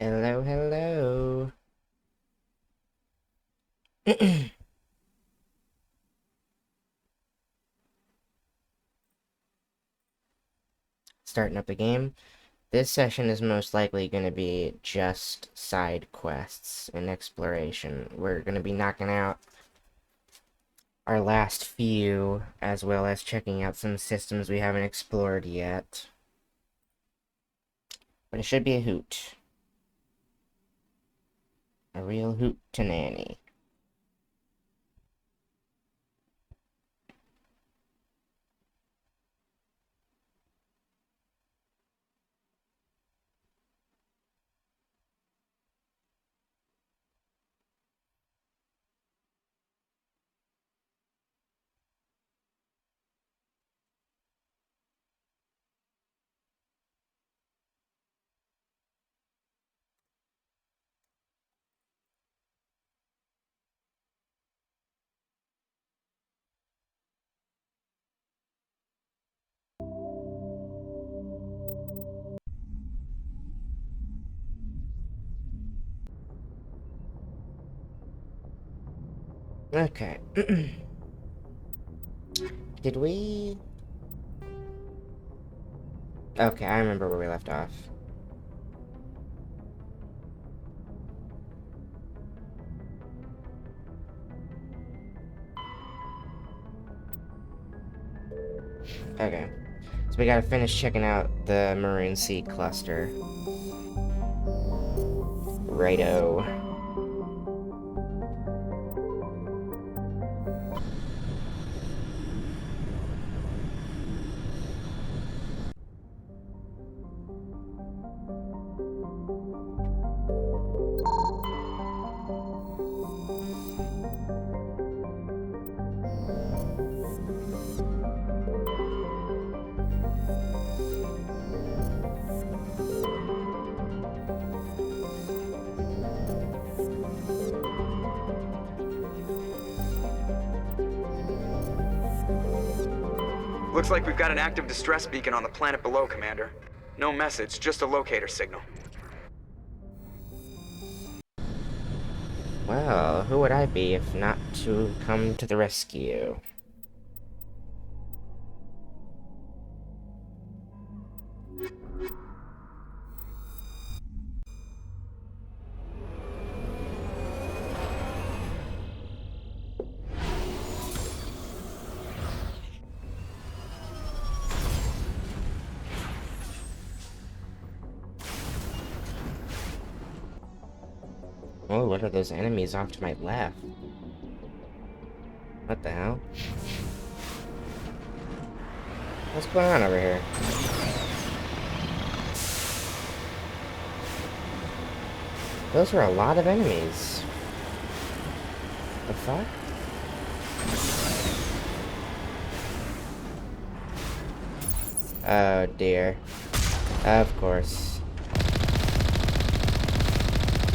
Hello, hello. Starting up the game. This session is most likely going to be just side quests and exploration. We're going to be knocking out our last few, as well as checking out some systems we haven't explored yet. But it should be a hoot. A real hoot to nanny. Okay. Did we... Okay, I remember where we left off. Okay. So we gotta finish checking out the Maroon Sea cluster. Righto. Looks like we've got an active distress beacon on the planet below, Commander. No message, just a locator signal. Well, who would I be if not to come to the rescue? Oh, what are those enemies off to my left? What the hell? What's going on over here? Those are a lot of enemies. The fuck? Oh dear. Of course.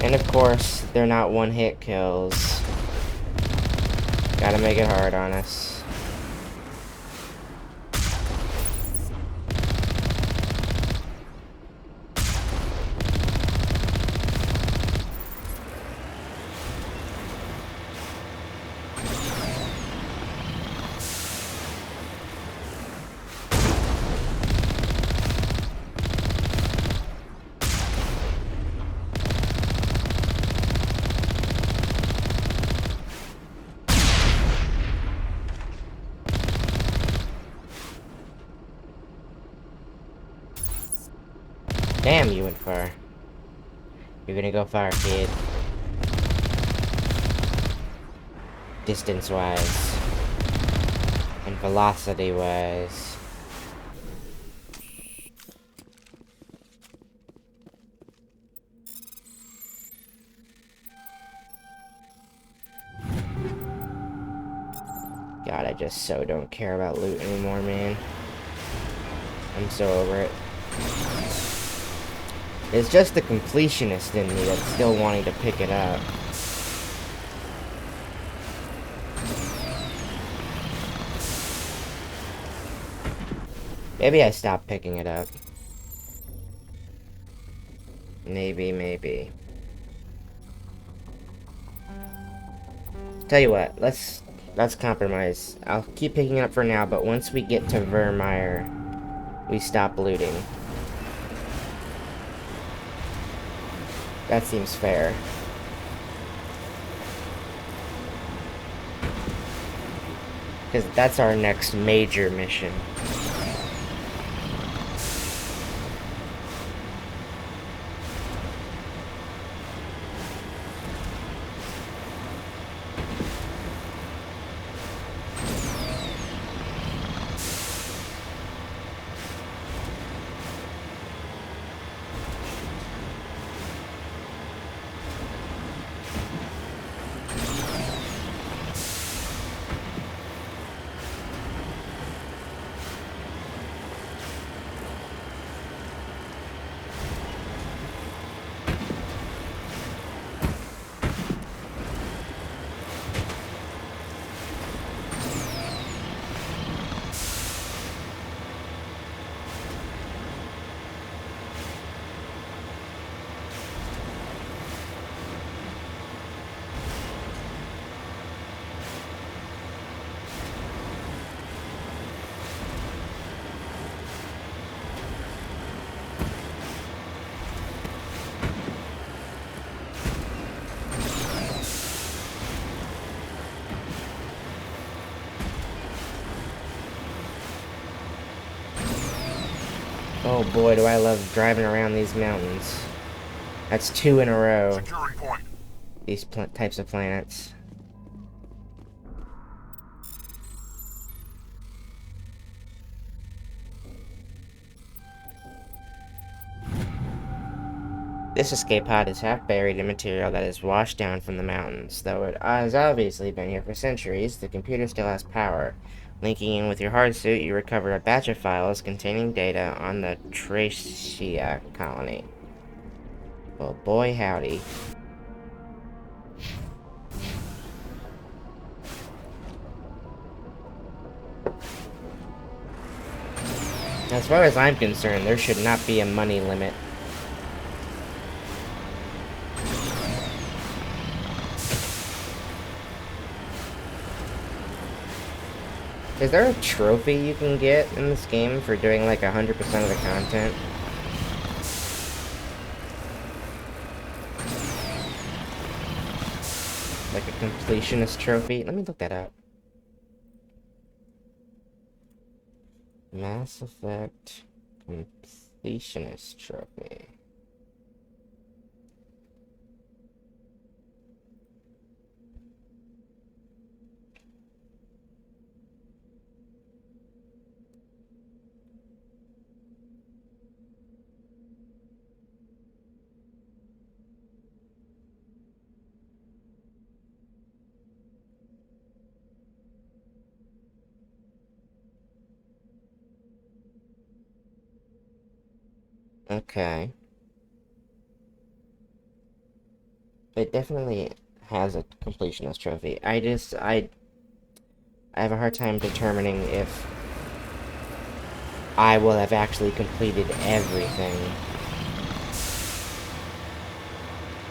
And of course, they're not one-hit kills. Gotta make it hard on us. Damn, you went far. You're gonna go far, kid. Distance-wise. And velocity-wise. God, I just so don't care about loot anymore, man. I'm so over it. It's just the completionist in me that's still wanting to pick it up. Maybe I stopped picking it up. Maybe, maybe. Tell you what, let's compromise. I'll keep picking it up for now, but once we get to Vermeer, we stop looting. That seems fair. Because that's our next major mission. Oh boy, do I love driving around these mountains. That's 2 in a row. Securing point. These types of planets. This escape pod is half buried in material that is washed down from the mountains. Though it has obviously been here for centuries, the computer still has power. Linking in with your hard suit, you recover a batch of files containing data on the Tracia colony. Well, boy howdy. As far as I'm concerned, there should not be a money limit. Is there a trophy you can get in this game for doing like 100% of the content? Like a completionist trophy? Let me look that up. Mass Effect completionist trophy. Okay. It definitely has a completionist trophy. I have a hard time determining if I will have actually completed everything.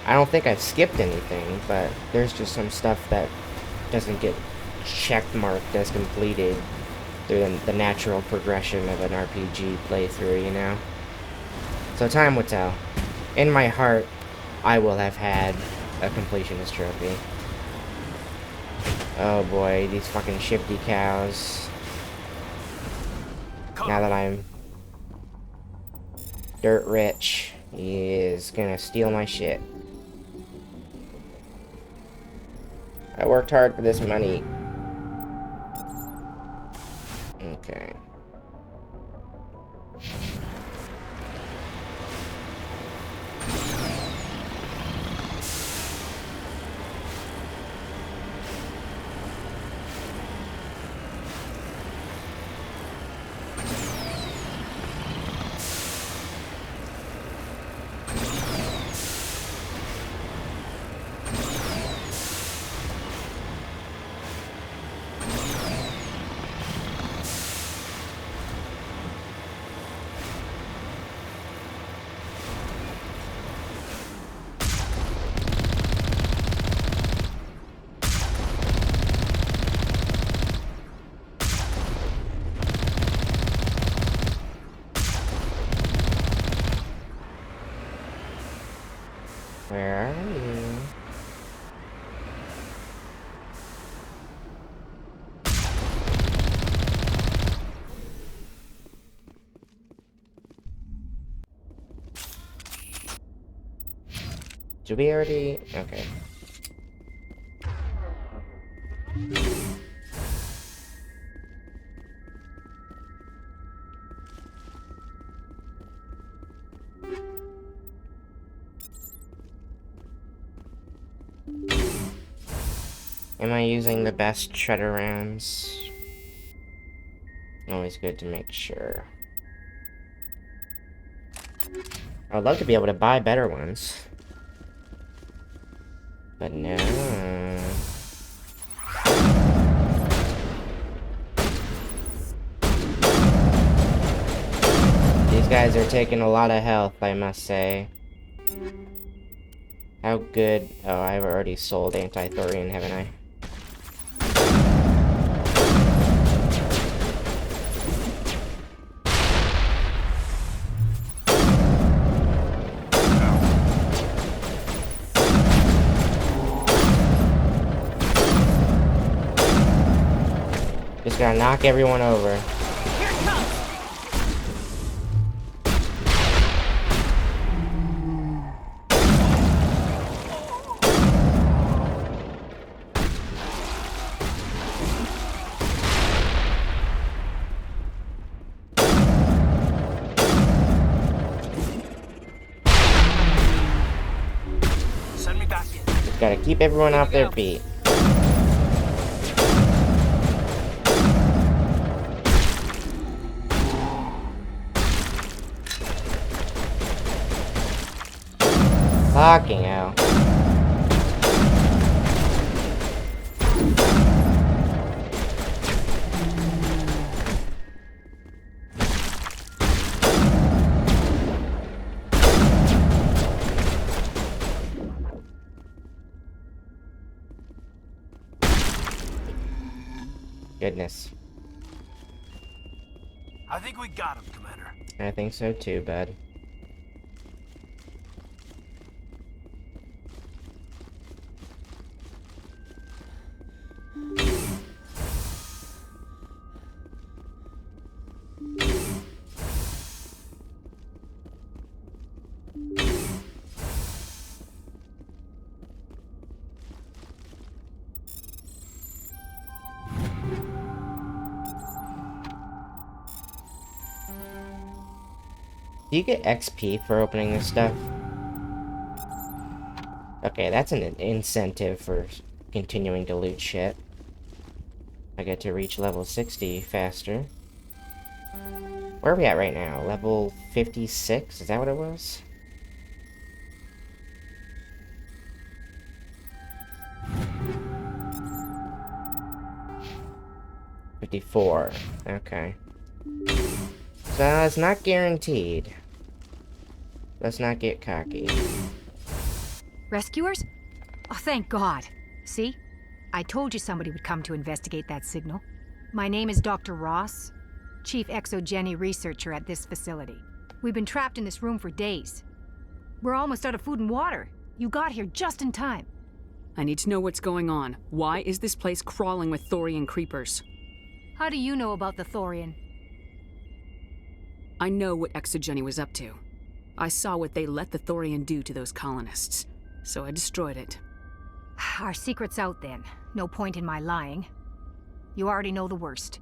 I don't think I've skipped anything, but there's just some stuff that doesn't get checkmarked as completed through the natural progression of an RPG playthrough, you know? So time will tell. In my heart, I will have had a completionist trophy. Oh boy, these fucking shifty cows. Now that I'm dirt rich, he is gonna steal my shit. I worked hard for this money. Okay. Do we already? Okay. Am I using the best shredder rounds? Always good to make sure. I'd love to be able to buy better ones. But no. These guys are taking a lot of health, I must say. How good... Oh, I've already sold anti-thorium, haven't I? Just gotta knock everyone over. Here it comes! Send me back in. Just gotta keep everyone off their feet. Fucking hell. Goodness. I think we got him, Commander. I think so too, bud. Do you get XP for opening this stuff? Okay, that's an incentive for continuing to loot shit. I get to reach level 60 faster. Where are we at right now? Level 56? Is that what it was? $54. Okay. So it's not guaranteed. Let's not get cocky. Rescuers? Oh, thank God. See? I told you somebody would come to investigate that signal. My name is Dr. Ross, Chief Exogeny Researcher at this facility. We've been trapped in this room for days. We're almost out of food and water. You got here just in time. I need to know what's going on. Why is this place crawling with Thorian creepers? How do you know about the Thorian? I know what Exogeny was up to. I saw what they let the Thorian do to those colonists, so I destroyed it. Our secret's out then. No point in my lying. You already know the worst.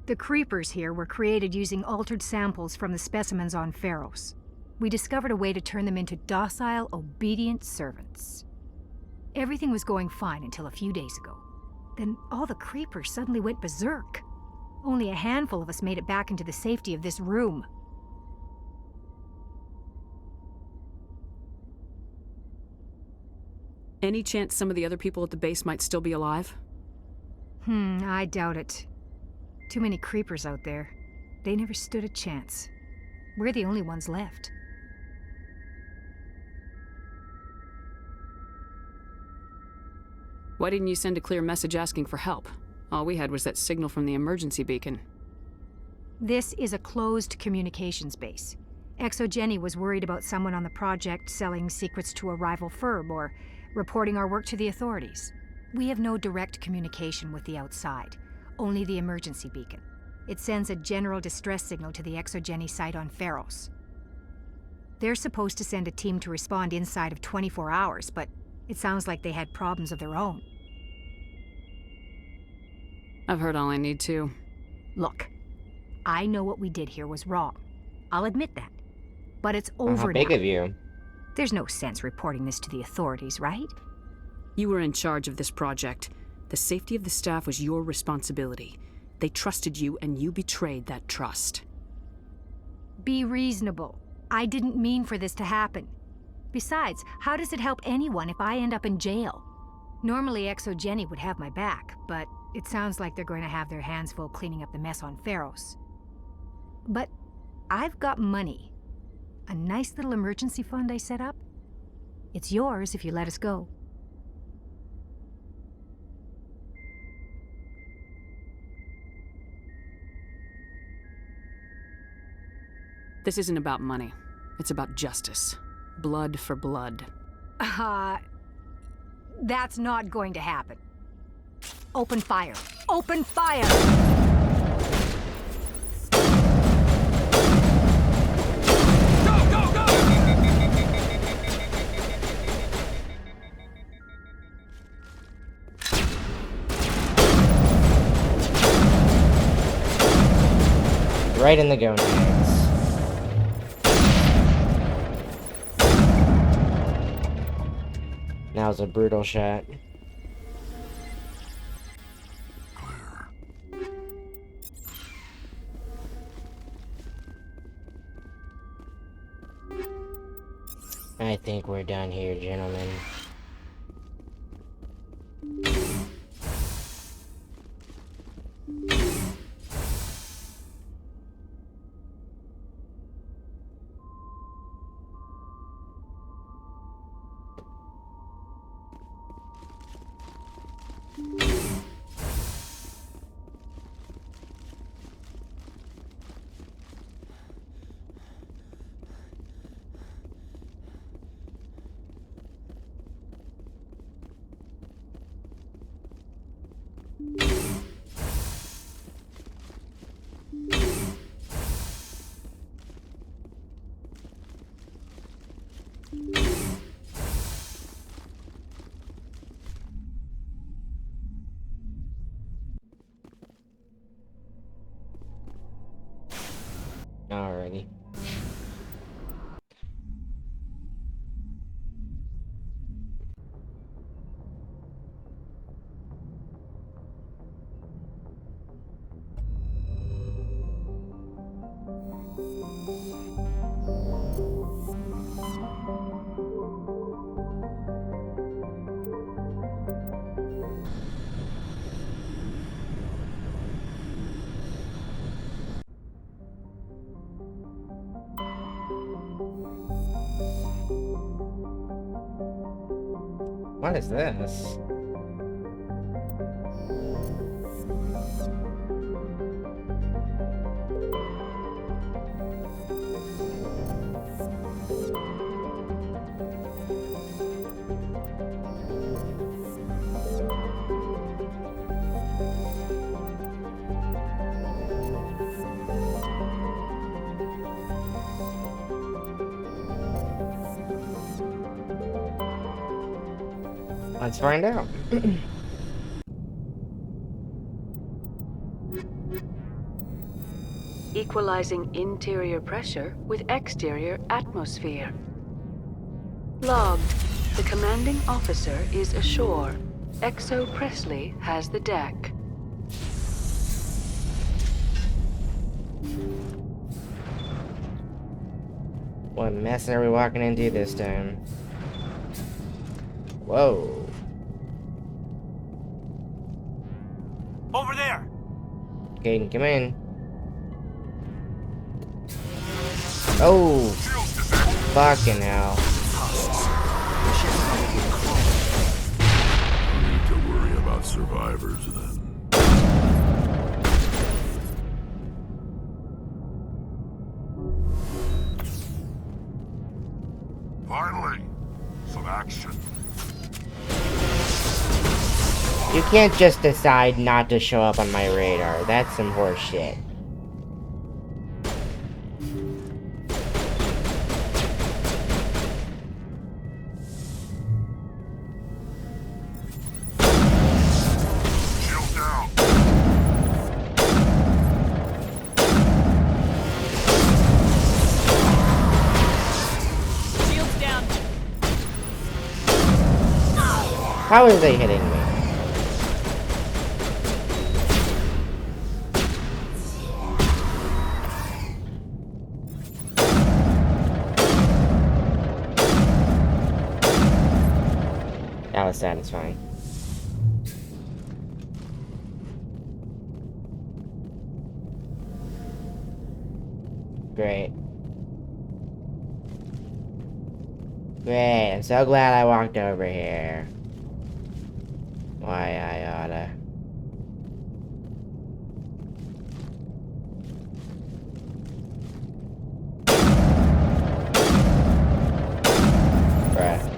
The creepers here were created using altered samples from the specimens on Pharos. We discovered a way to turn them into docile, obedient servants. Everything was going fine until a few days ago. Then all the creepers suddenly went berserk. Only a handful of us made it back into the safety of this room. Any chance some of the other people at the base might still be alive? I doubt it. Too many creepers out there. They never stood a chance. We're the only ones left. Why didn't you send a clear message asking for help? All we had was that signal from the emergency beacon. This is a closed communications base. Exogeny was worried about someone on the project selling secrets to a rival firm or reporting our work to the authorities. We have no direct communication with the outside, only the emergency beacon. It sends a general distress signal to the Exogeny site on Pharos. They're supposed to send a team to respond inside of 24 hours, but it sounds like they had problems of their own. I've heard all I need to. Look, I know what we did here was wrong. I'll admit that. But it's over How big now. of you? There's no sense reporting this to the authorities, right? You were in charge of this project. The safety of the staff was your responsibility. They trusted you, and you betrayed that trust. Be reasonable. I didn't mean for this to happen. Besides, how does it help anyone if I end up in jail? Normally, Exogeny would have my back, but it sounds like they're going to have their hands full cleaning up the mess on Pharos. But I've got money. A nice little emergency fund I set up. It's yours if you let us go. This isn't about money. It's about justice. Blood for blood. That's not going to happen. Open fire. Open fire! Go, go, go! Right in the gonads. Now's a brutal shot. I think we're done here, gentlemen. Alrighty. What is this? Let's find out. Equalizing interior pressure with exterior atmosphere. Log. The commanding officer is ashore. Exo Presley has the deck. What mess are we walking into this time? Whoa. Over there! Caden, come in. Oh, fucking hell. No need to worry about survivors then. Finally, some action. You can't just decide not to show up on my radar. That's some horse shit. How are they hitting me? That was satisfying. Great. Great, I'm so glad I walked over here. Why I oughta. Bruh.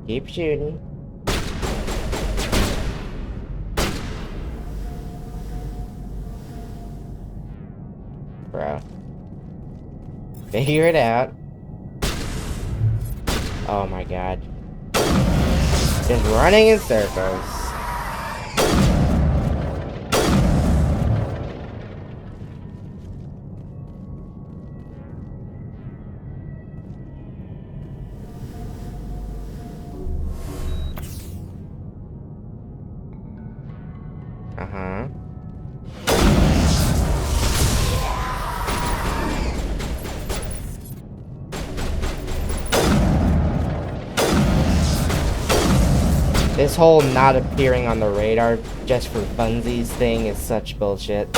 Keep shooting. Bro. Figure it out. Oh my god. Just running in circles. Uh-huh. This whole not appearing on the radar just for funsies thing is such bullshit.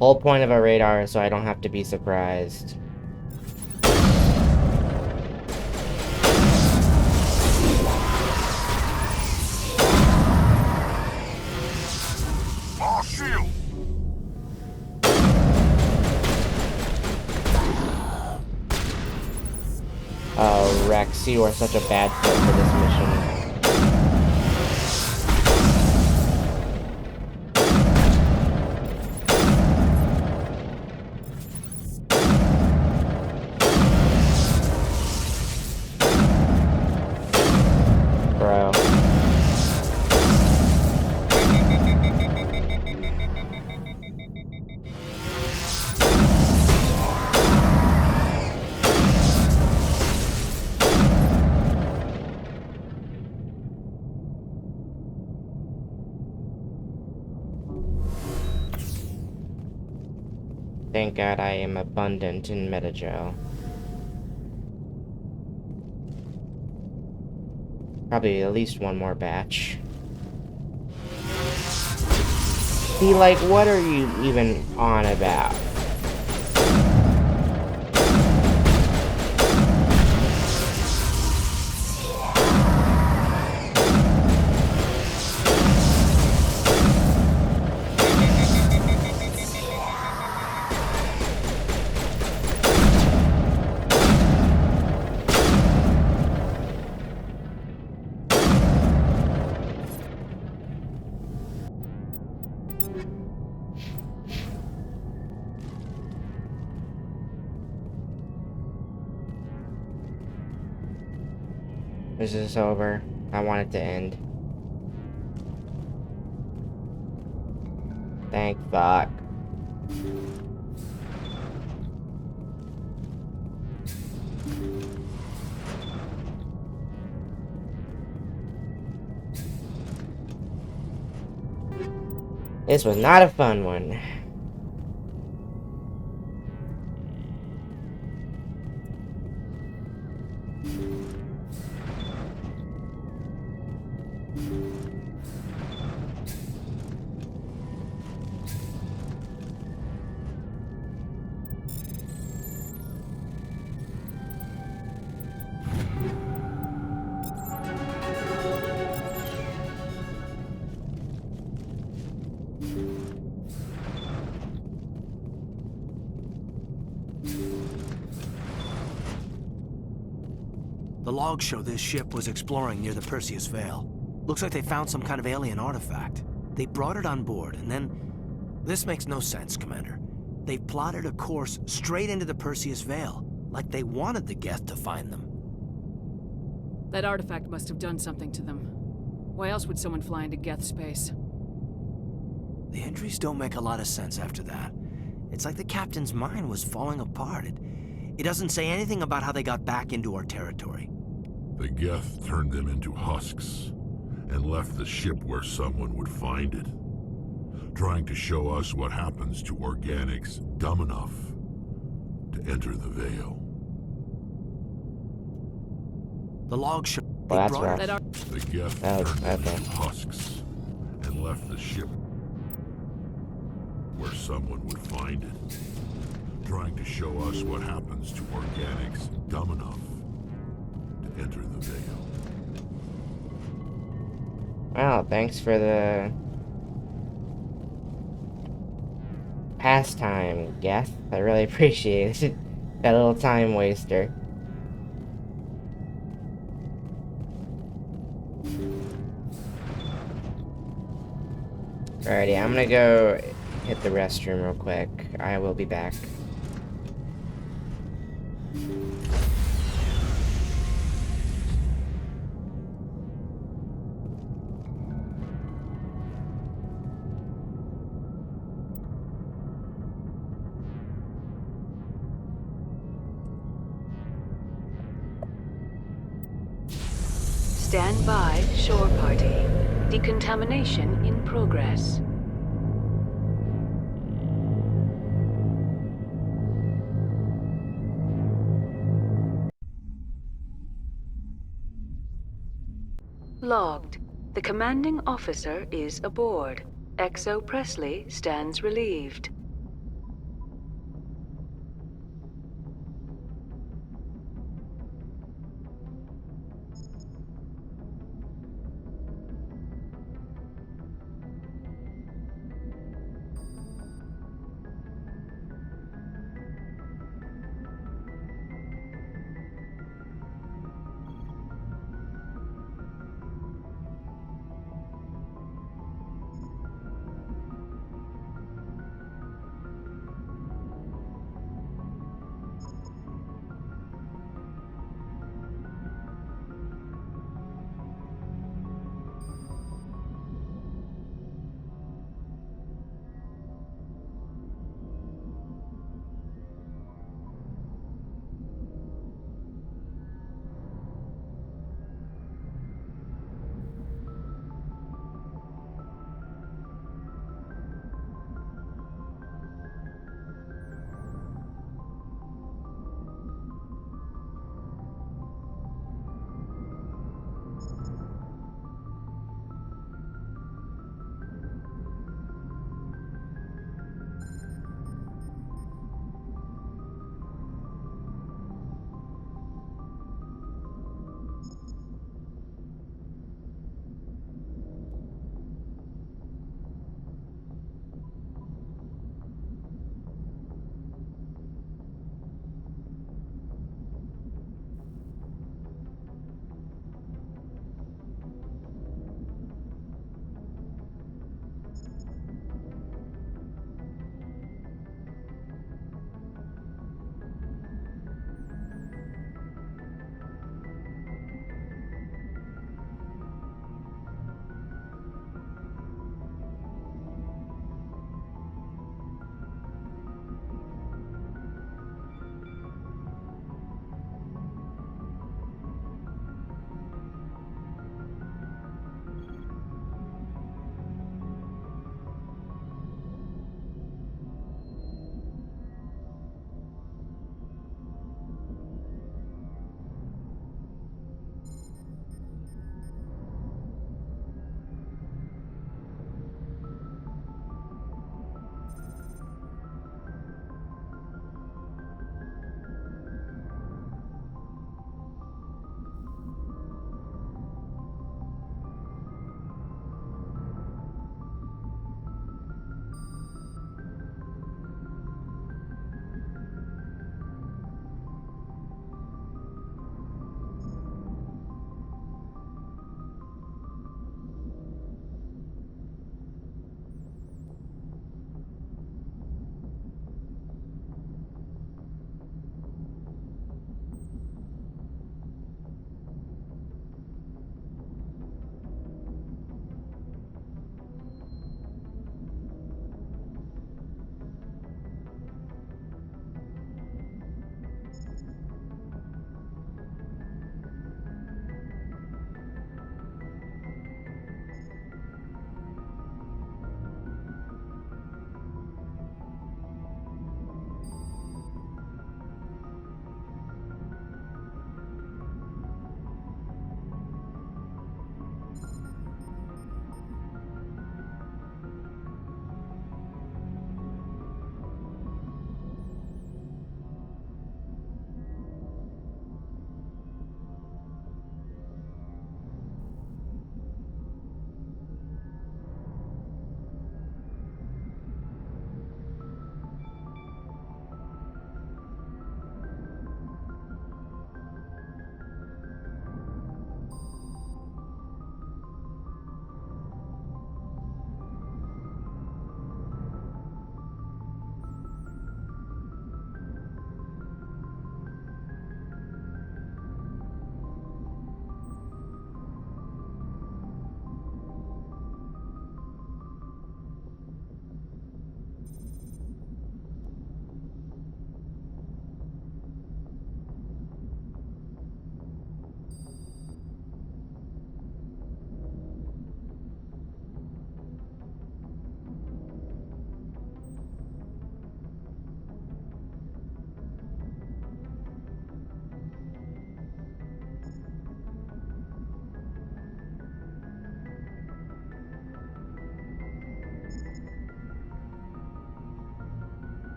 Whole point of a radar is so I don't have to be surprised. Our shield! Oh, Rex, you are such a bad fit for this mission. Bro. Thank God I am abundant in metagel. Probably at least one more batch. Be like, what are you even on about? This is over. I want it to end. Thank fuck. This was not a fun one. logs show this ship was exploring near the Perseus Vale. Looks like they found some kind of alien artifact. They brought it on board, and then... This makes no sense, Commander. They plotted a course straight into the Perseus Vale, like they wanted the Geth to find them. That artifact must have done something to them. Why else would someone fly into Geth space? The entries don't make a lot of sense after that. It's like the captain's mind was falling apart. It doesn't say anything about how they got back into our territory. The Geth turned them into husks and left the ship where someone would find it, trying to show us what happens to organics dumb enough to enter the Veil. The log show Well, that's brought rough. The Geth Oh, turned them okay. into husks and left the ship where someone would find it, trying to show us what happens to organics dumb enough to enter the Veil. Well, thanks for the pastime, Geth. I really appreciate it. That little time waster. Alrighty, I'm gonna go hit the restroom real quick. I will be back. Stand by, shore party. Decontamination in progress. Logged. The commanding officer is aboard. XO Presley stands relieved.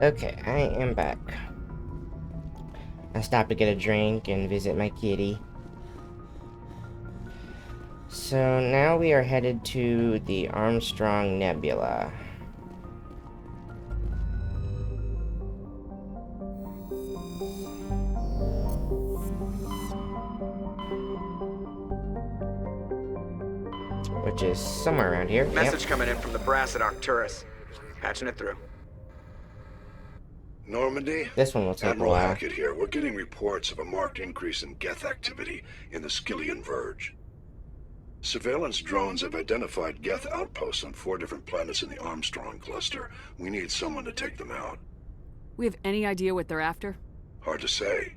Okay, I am back. I stopped to get a drink and visit my kitty. So now we are headed to the Armstrong Nebula. Which is somewhere around here. Message coming in from the brass at Arcturus. Patching it through. Normandy? This one will take a Admiral while. Hackett here. We're getting reports of a marked increase in Geth activity in the Skyllian Verge. Surveillance drones have identified Geth outposts on 4 different planets in the Armstrong cluster. We need someone to take them out. We have any idea what they're after? Hard to say.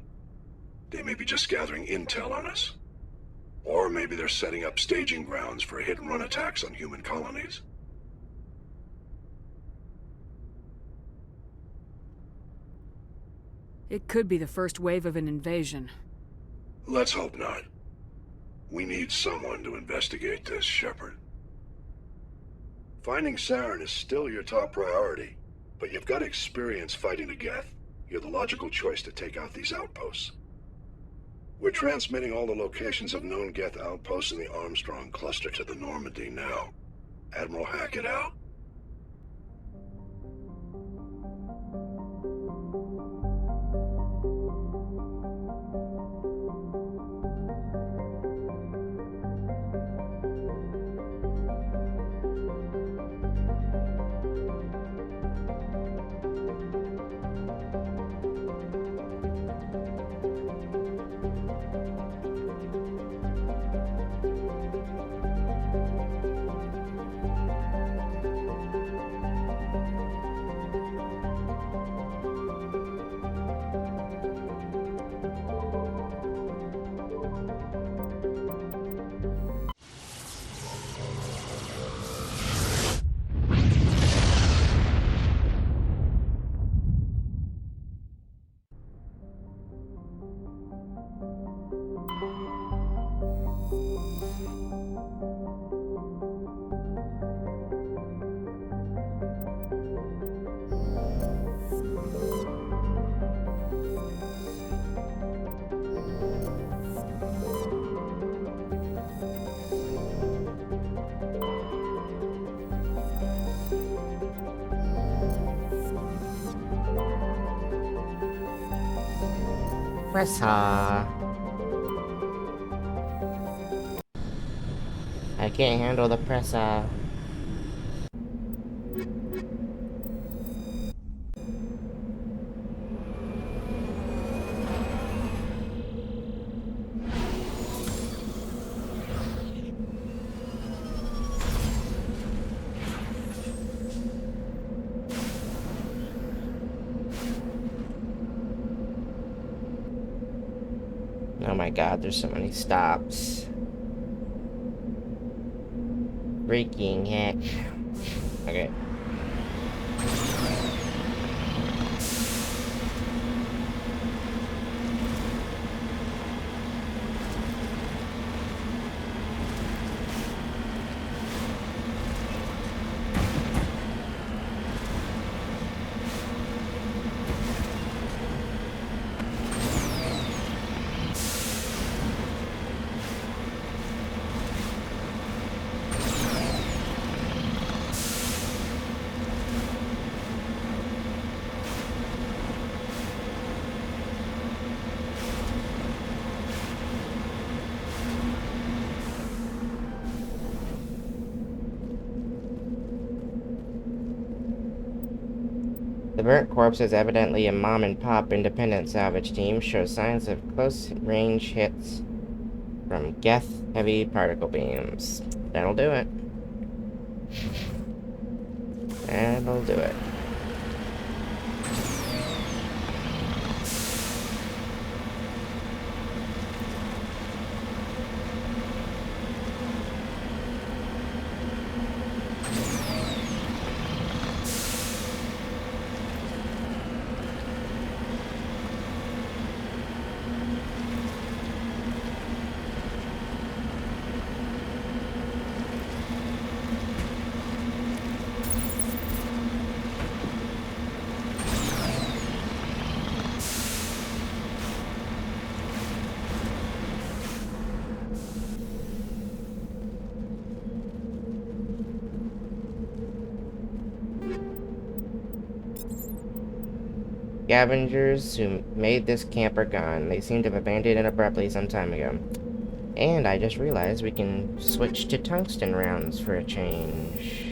They may be just gathering intel on us. Or maybe they're setting up staging grounds for hit-and-run attacks on human colonies. It could be the first wave of an invasion. Let's hope not. We need someone to investigate this, Shepard. Finding Saren is still your top priority, but you've got experience fighting the Geth. You're the logical choice to take out these outposts. We're transmitting all the locations of known Geth outposts in the Armstrong cluster to the Normandy now. Admiral Hackett out. Pressa. I can't handle the pressa. Oh my god, there's so many stops. Freaking heck. Okay. The burnt corpse is evidently a mom-and-pop independent salvage team, shows signs of close-range hits from Geth heavy particle beams. That'll do it. That'll do it. Scavengers who made this camp are gone. They seem to have abandoned it abruptly some time ago. And I just realized we can switch to tungsten rounds for a change.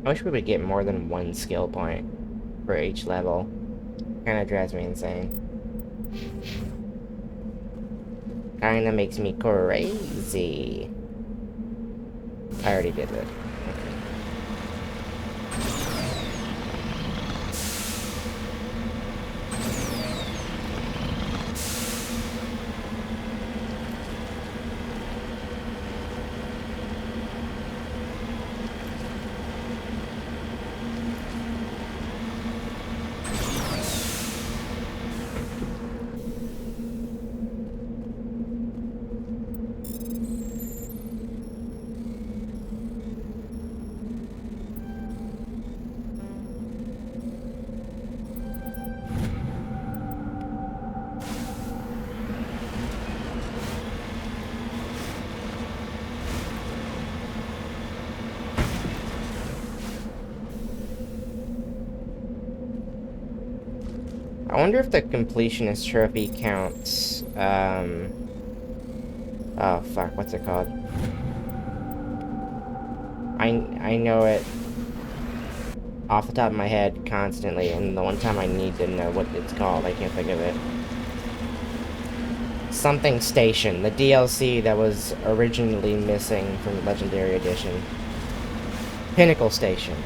I wish we would get more than one skill point for each level. Kinda drives me insane. Kinda makes me crazy. I already did it. I wonder if the completionist trophy counts, oh fuck, what's it called? I know it off the top of my head constantly, and the one time I need to know what it's called, I can't think of it. Something Station, the DLC that was originally missing from the Legendary Edition. Pinnacle Station.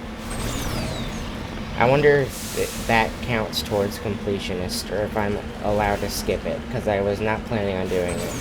I wonder if that counts towards completionist, or if I'm allowed to skip it, because I was not planning on doing it.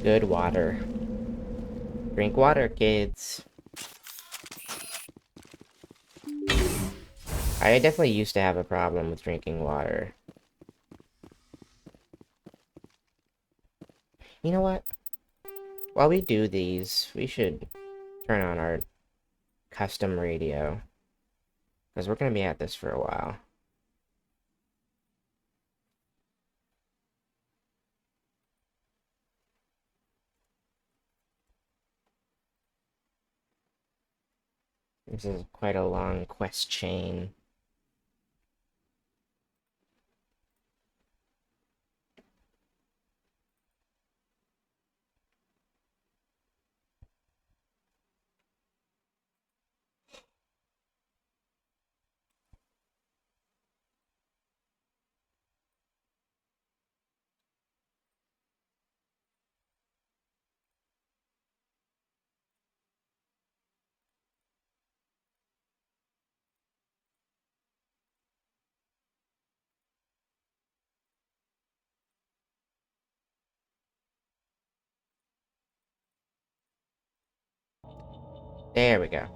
Good water. Drink water, kids. I definitely used to have a problem with drinking water. You know what? While we do these, we should turn on our custom radio. Because we're going to be at this for a while. This is quite a long quest chain. There we go.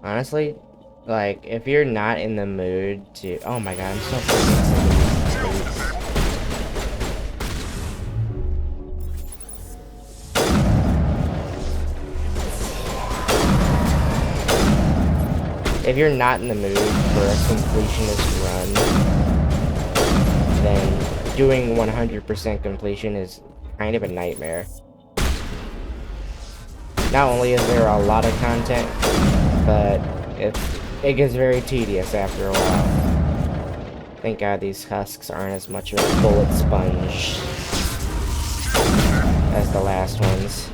Honestly, like, if you're not in the mood to... Oh my god, I'm so fucking sick of these things. If you're not in the mood for a completionist run, then doing 100% completion is kind of a nightmare. Not only is there a lot of content, but it gets very tedious after a while. Thank God these husks aren't as much of a bullet sponge as the last ones.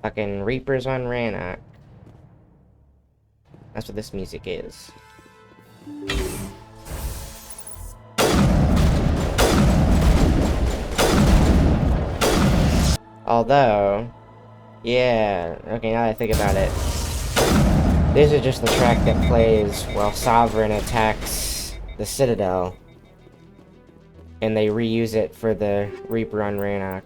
Fucking Reapers on Rannoch. That's what this music is. Although, yeah, okay, now that I think about it, this is just the track that plays while Sovereign attacks the Citadel. And they reuse it for the Reaper on Rannoch.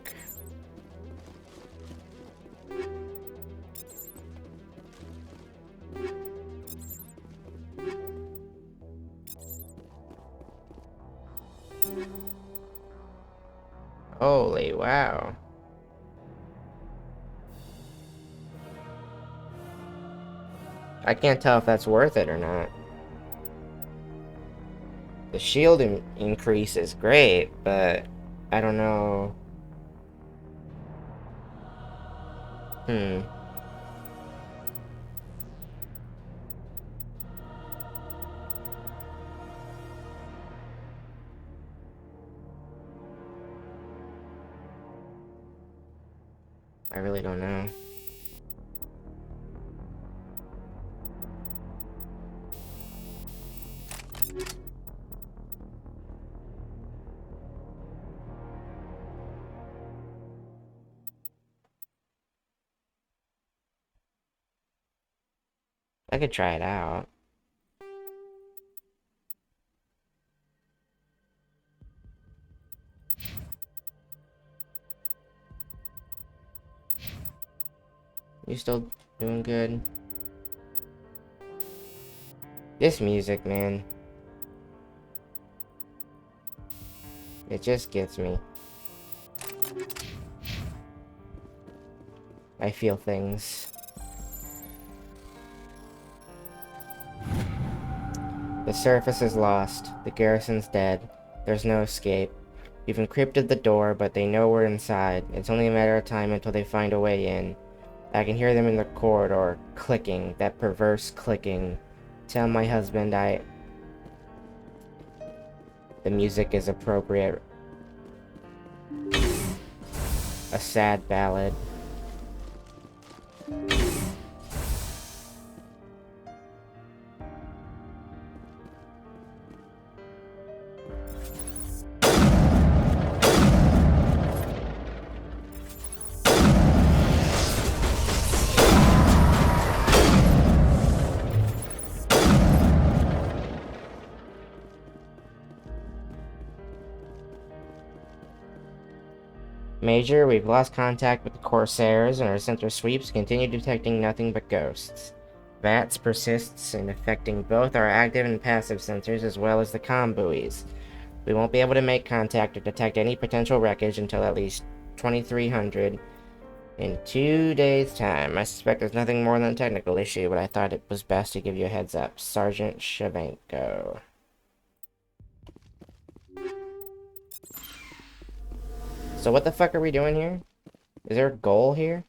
Holy wow. I can't tell if that's worth it or not. The shield increase is great, but I don't know. I really don't know. I could try it out. You still doing good? This music, man. It just gets me. I feel things. The surface is lost. The garrison's dead. There's no escape. We've encrypted the door, but they know we're inside. It's only a matter of time until they find a way in. I can hear them in the corridor, clicking, that perverse clicking. Tell my husband The music is appropriate. A sad ballad. Major, we've lost contact with the Corsairs, and our sensor sweeps continue detecting nothing but ghosts. VATS persists in affecting both our active and passive sensors as well as the comm buoys. We won't be able to make contact or detect any potential wreckage until at least 2300 in 2 days' time. I suspect there's nothing more than a technical issue, but I thought it was best to give you a heads up. Sergeant Shavenko. So what the fuck are we doing here? Is there a goal here?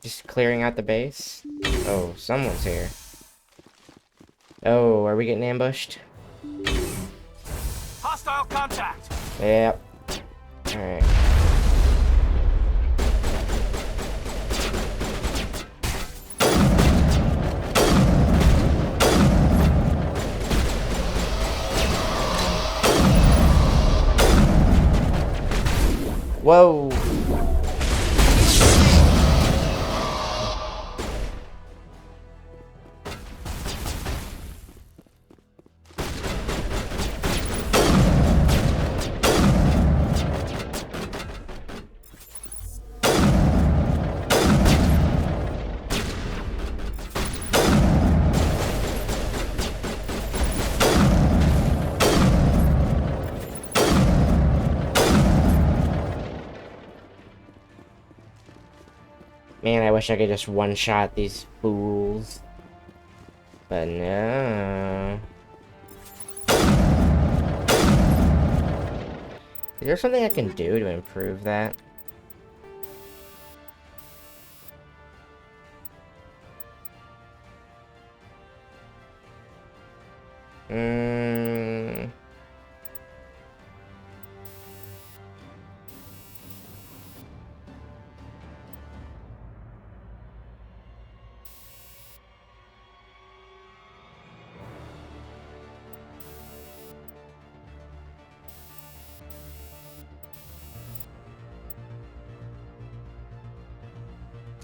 Just clearing out the base? Oh, someone's here. Oh, are we getting ambushed? Hostile contact! Yep. Alright. Whoa! Man, I wish I could just one-shot these fools. But no. Is there something I can do to improve that?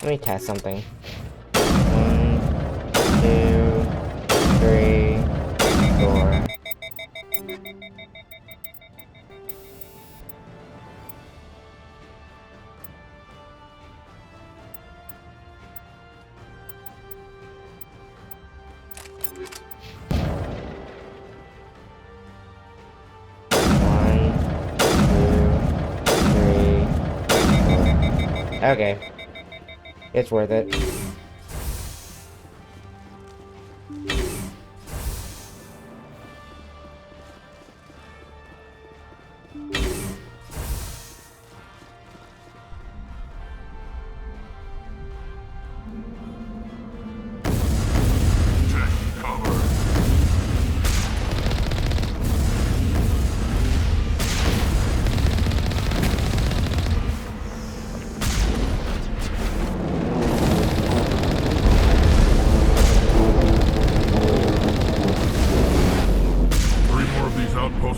Let me test something. 1, 2, 3, 4. Okay. It's worth it.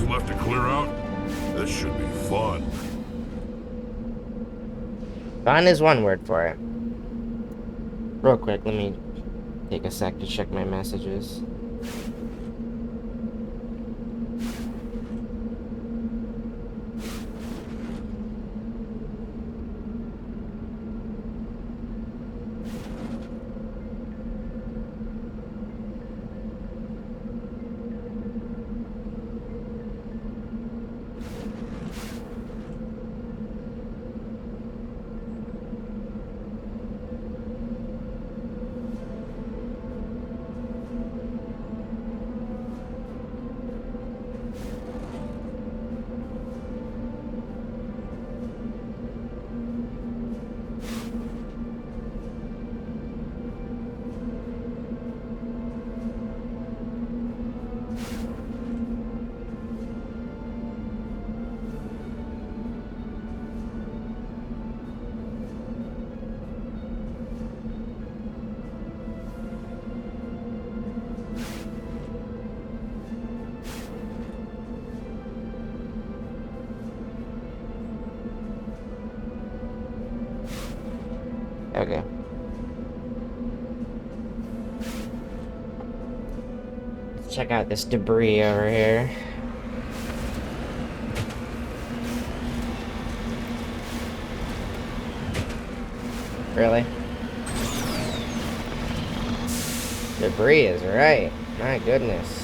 Left to clear out? This should be fun. Fun is one word for it. Real quick, let me take a sec to check my messages. Okay. Let's check out this debris over here. Really? Debris is right. My goodness.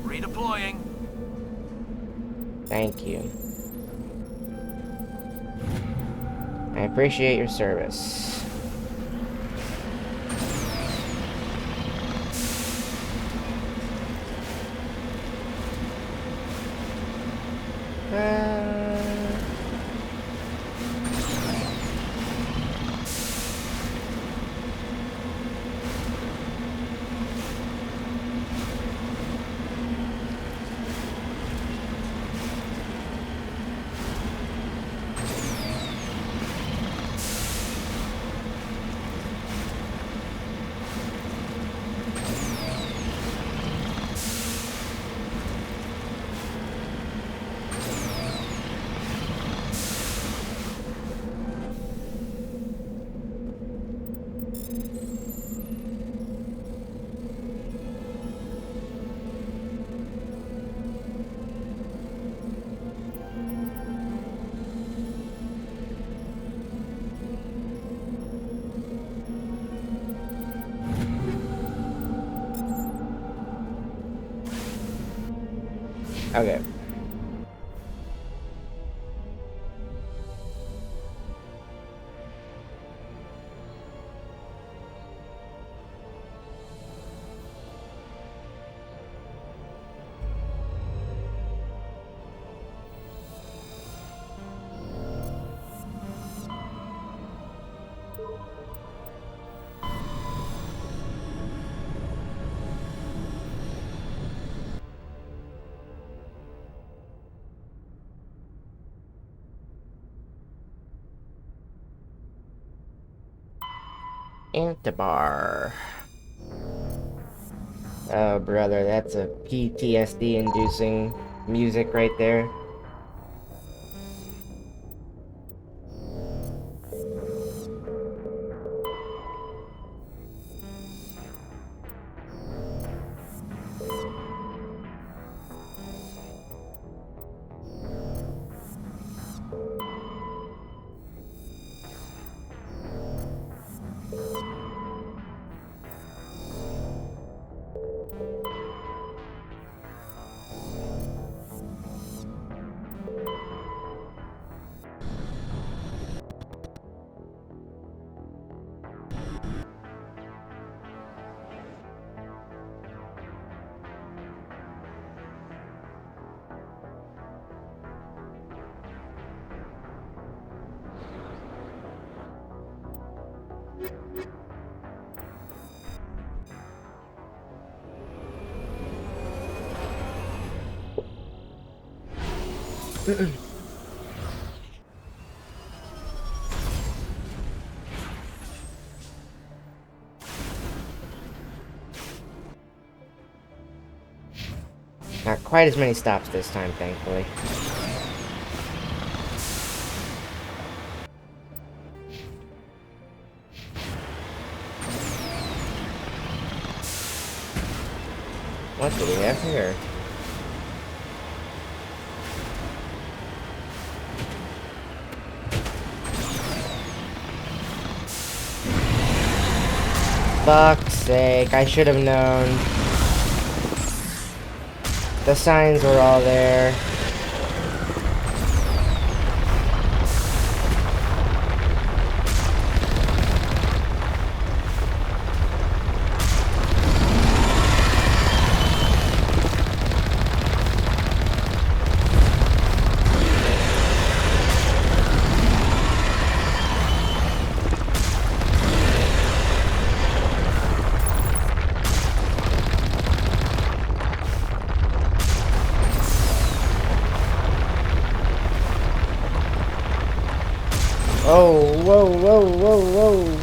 Redeploying. Thank you. I appreciate your service. Okay. Antibar. Oh, brother, that's a PTSD-inducing music right there. Not quite as many stops this time, thankfully. What do we have here? Fuck's sake, I should have known. The signs were all there. Oh, whoa, whoa, whoa, whoa.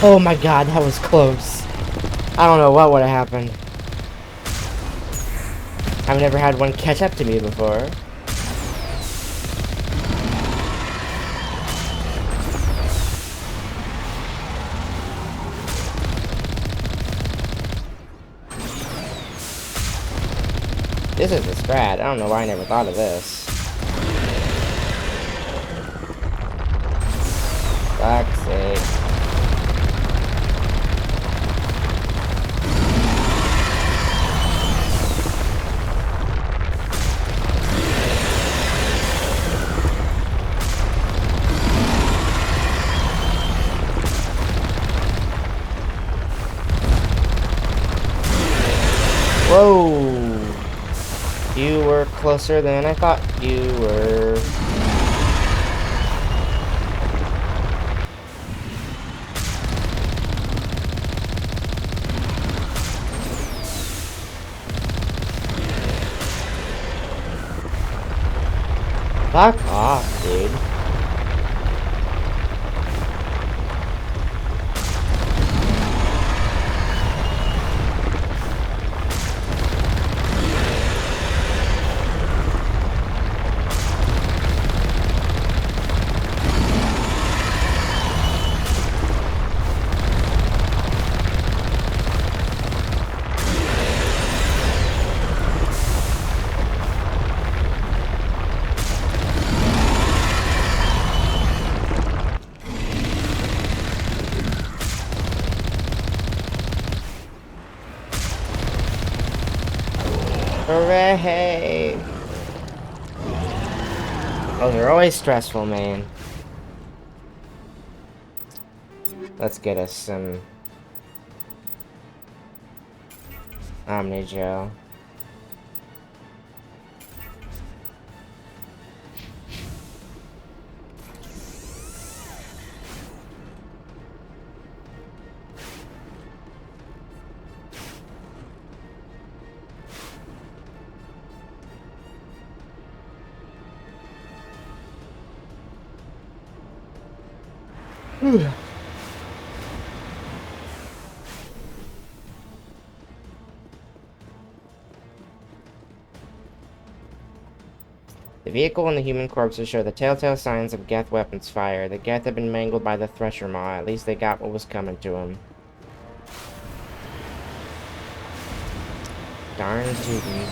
Oh my god, that was close. I don't know what would have happened. I've never had one catch up to me before. This is a strat. I don't know why I never thought of this. Fuck's sake. Whoa! You were closer than I thought you were. Fuck off, dude. Hooray! Those are always stressful, man. Let's get us some Omni Gel. The vehicle and the human corpses show the telltale signs of Geth weapons fire. The Geth had been mangled by the Thresher Maw. At least they got what was coming to them. Darn tootin'.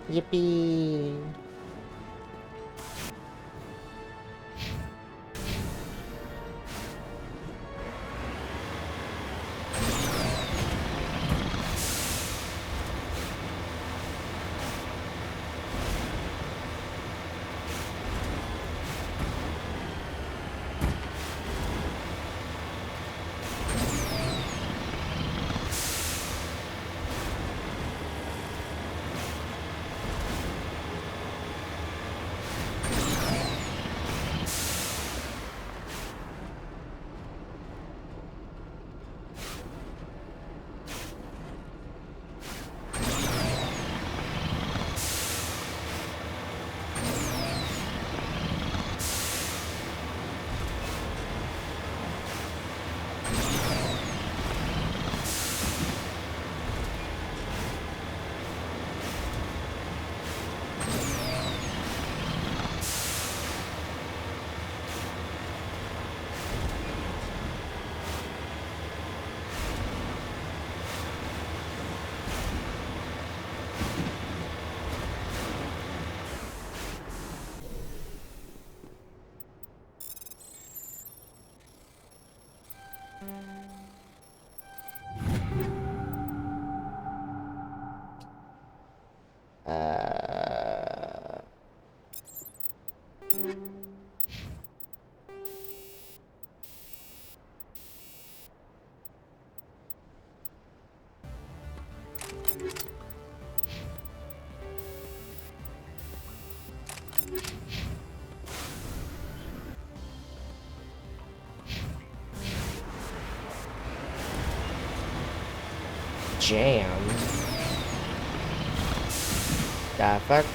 Yippee! Jam. The fuck?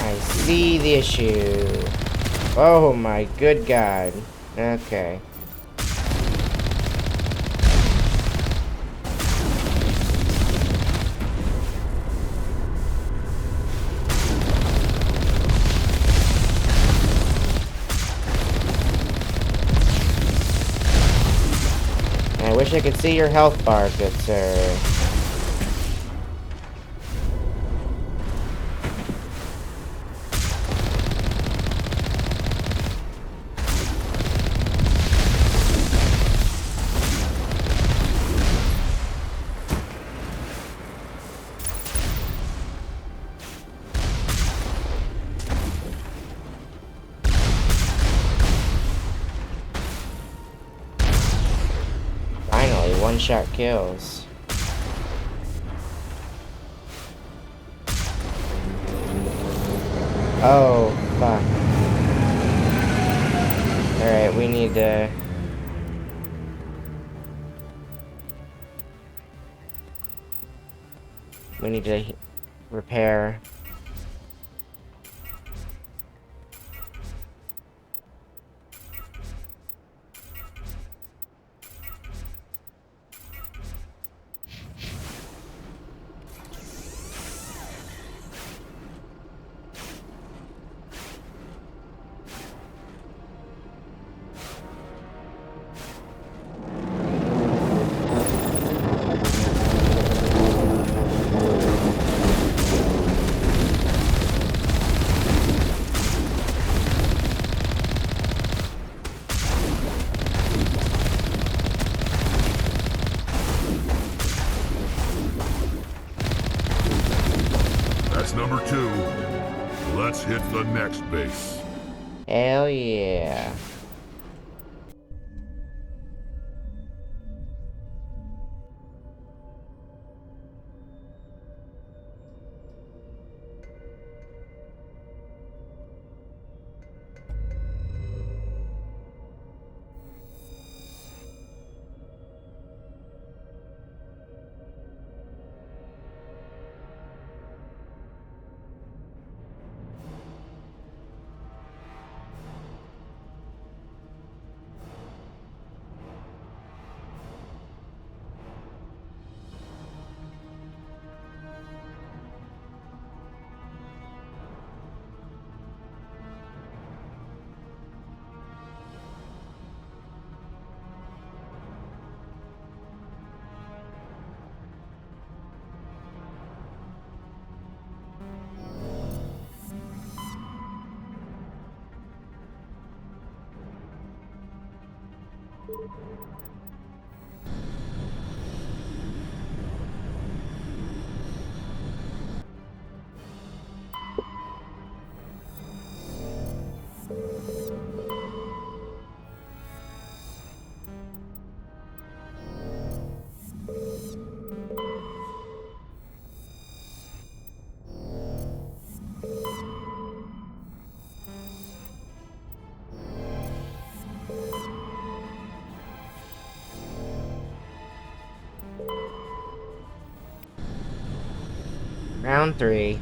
I see the issue. Oh my good god. Okay. I wish I could see your health bar, good sir. One-shot kills. Oh, fuck. Alright, we need to... repair. the next base. Hell yeah. Round 3.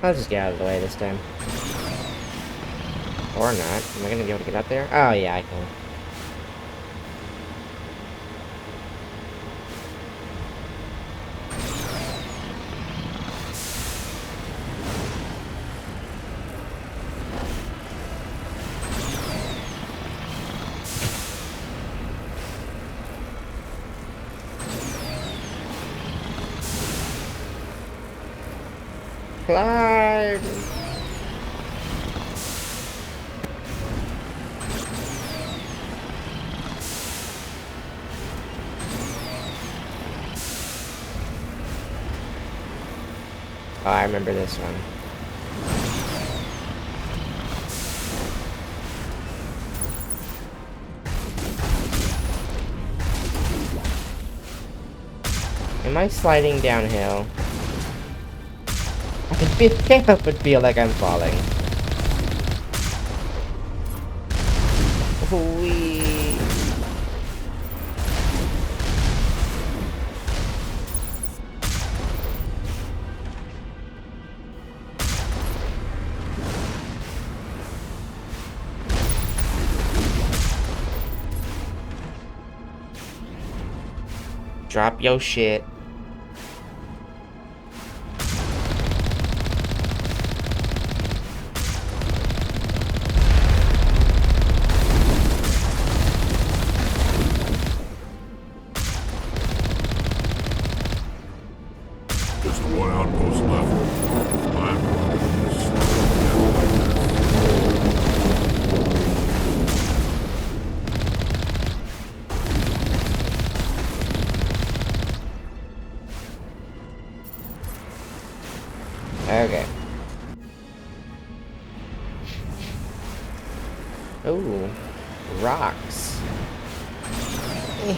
I'll just get out of the way this time. Or not. Am I gonna be able to get up there? Oh, yeah, I can. Climb! Oh, I remember this one. Am I sliding downhill? Can't help but feel like I'm falling. Whee. Drop your shit. Just one outpost left. I'm going to Okay. Ooh, rocks. Eh.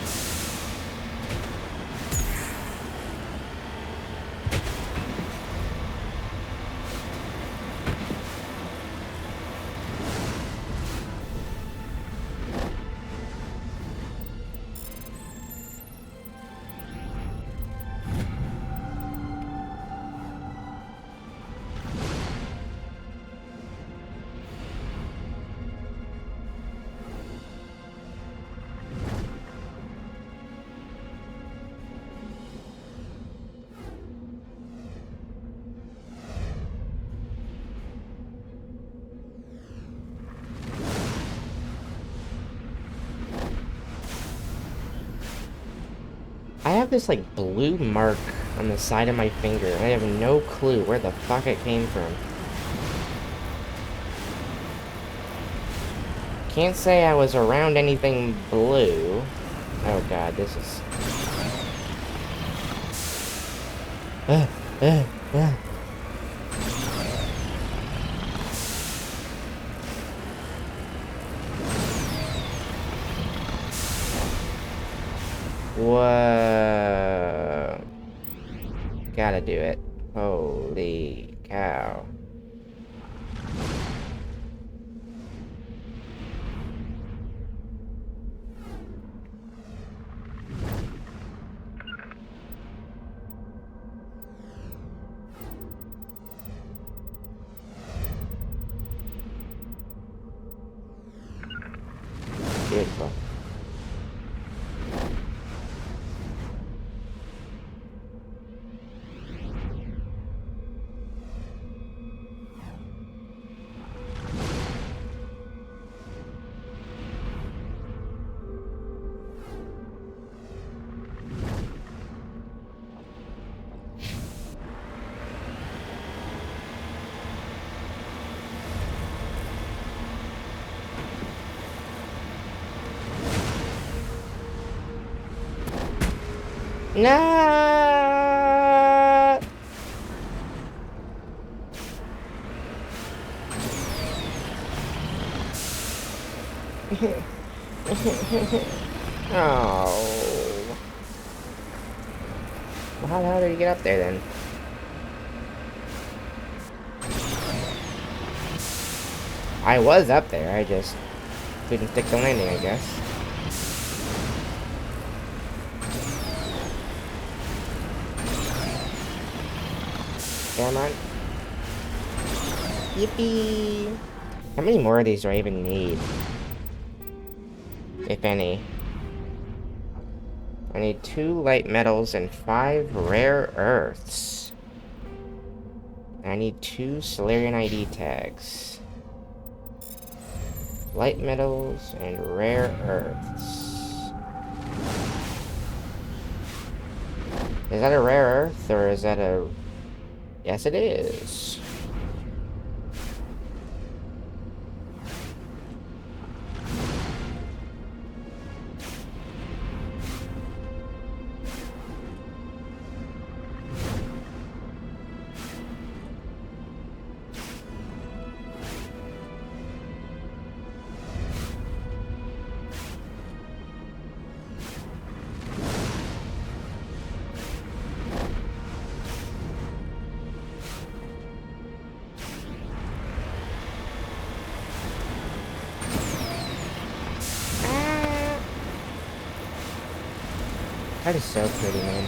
this, like, blue mark on the side of my finger. I have no clue where the fuck it came from. Can't say I was around anything blue. Oh god, this is... Whoa. Gotta do it. Holy cow. Beautiful. No. Oh. Well, how the hell did you get up there then? I was up there, I just couldn't stick the landing, I guess. Come on. Yippee! How many more of these do I even need? If any. I need 2 light metals and 5 rare earths. I need 2 Solarian ID tags. Light metals and rare earths. Is that a rare earth or is that a... Yes, it is. That is so pretty, man.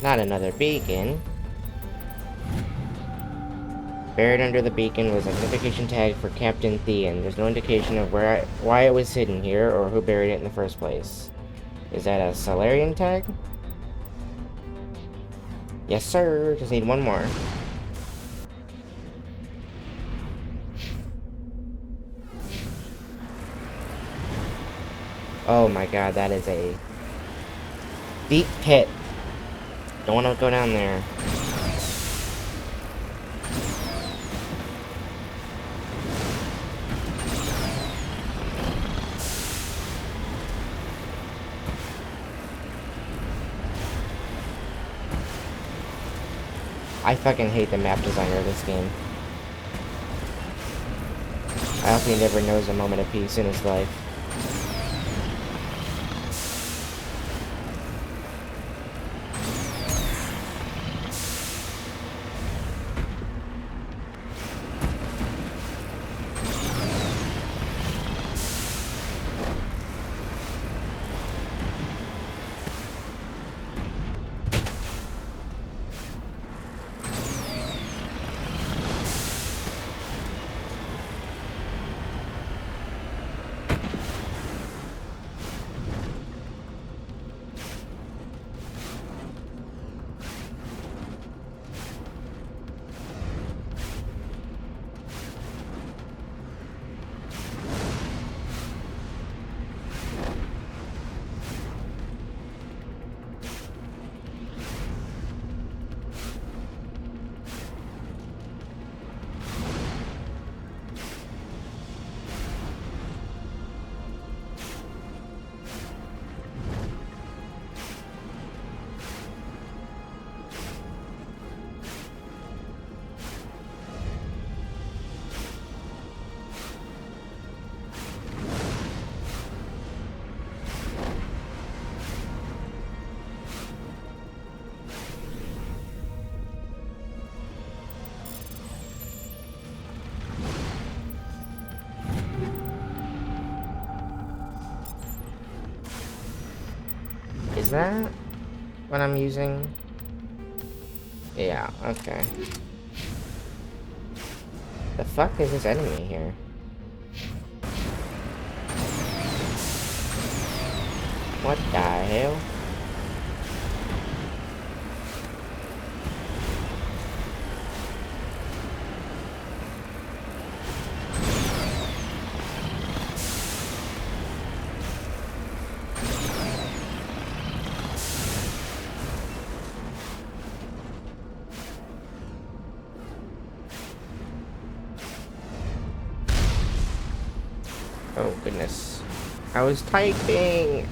Not another beacon. Buried under the beacon was a identification tag for Captain Thean. There's no indication of why it was hidden here or who buried it in the first place. Is that a Solarian tag? Yes, sir. Just need one more. Oh my god, that is a deep pit. Don't want to go down there. I fucking hate the map designer of this game. I hope he never knows a moment of peace in his life. Is that what I'm using? Yeah, okay. The fuck is this enemy here? What the hell? Oh goodness. I was typing!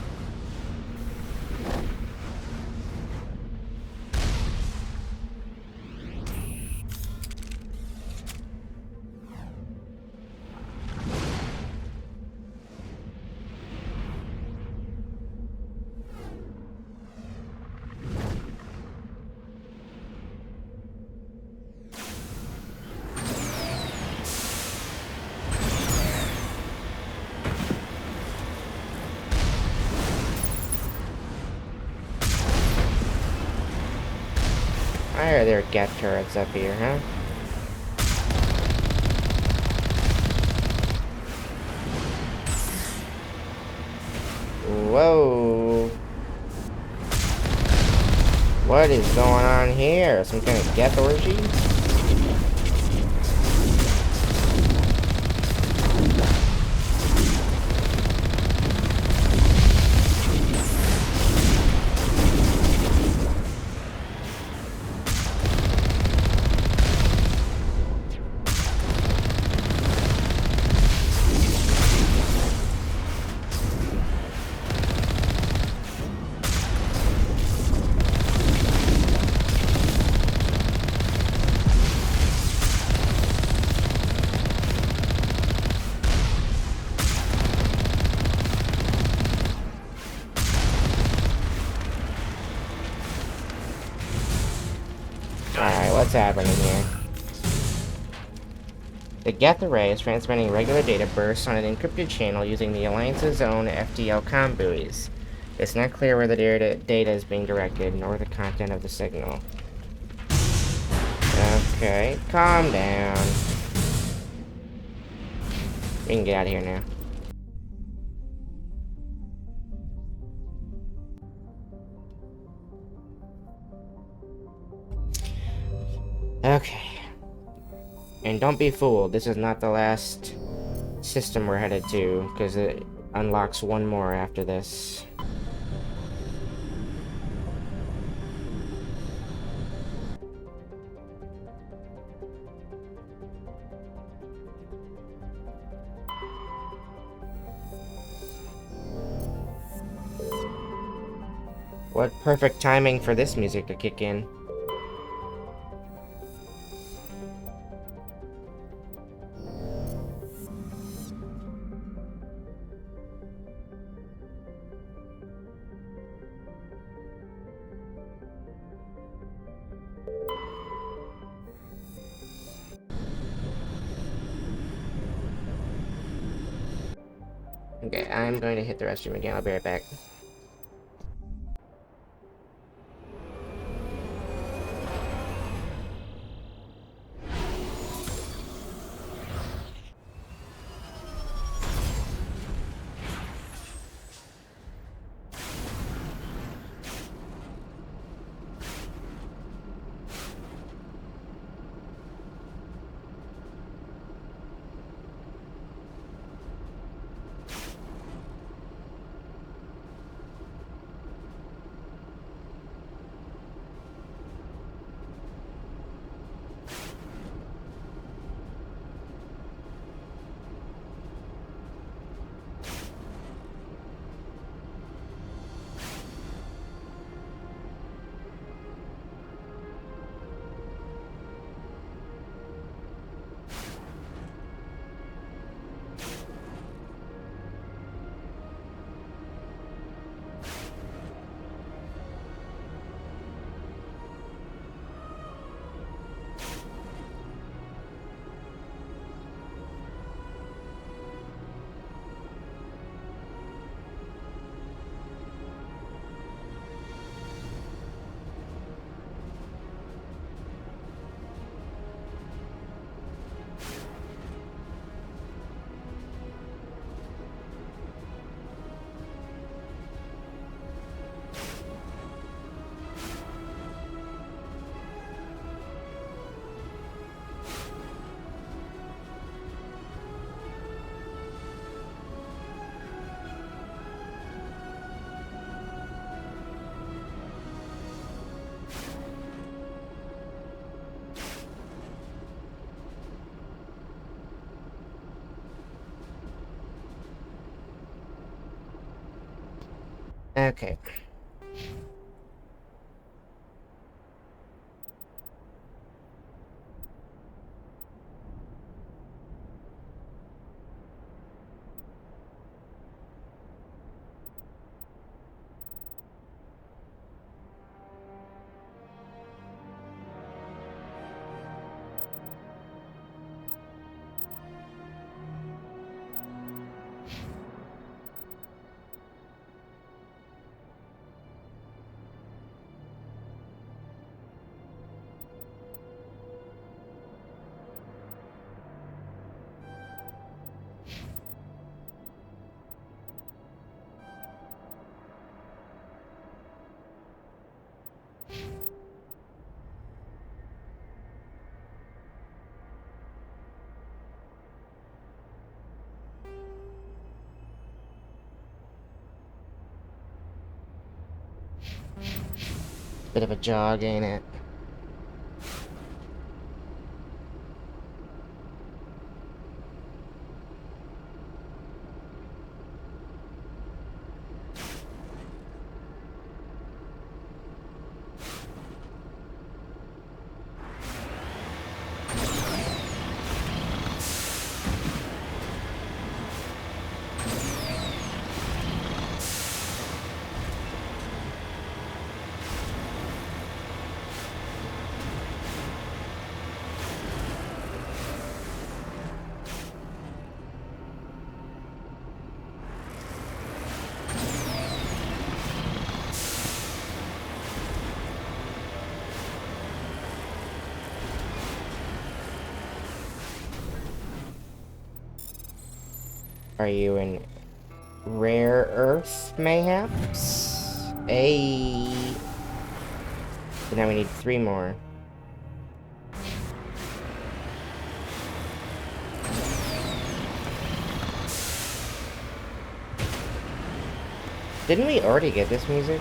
Why are there Geth turrets up here, huh? Whoa. What is going on here? Some kind of Geth orgy? Alright, what's happening here? The Geth array is transmitting regular data bursts on an encrypted channel using the Alliance's own FTL comm buoys. It's not clear where the data is being directed, nor the content of the signal. Okay, calm down. We can get out of here now. Okay. And don't be fooled, this is not the last system we're headed to, because it unlocks one more after this. What perfect timing for this music to kick in. Okay, I'm going to hit the restroom again. I'll be right back. Okay. Bit of a jog, ain't it? Are you in rare earth, mayhaps? Hey. So now we need 3 more. Didn't we already get this music?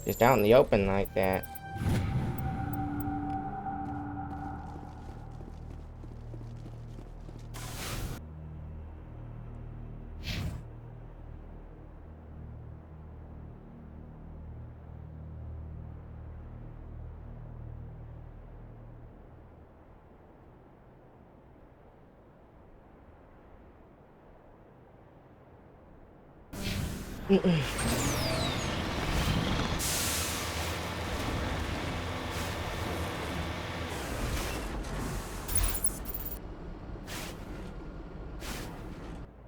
Just out in the open like that.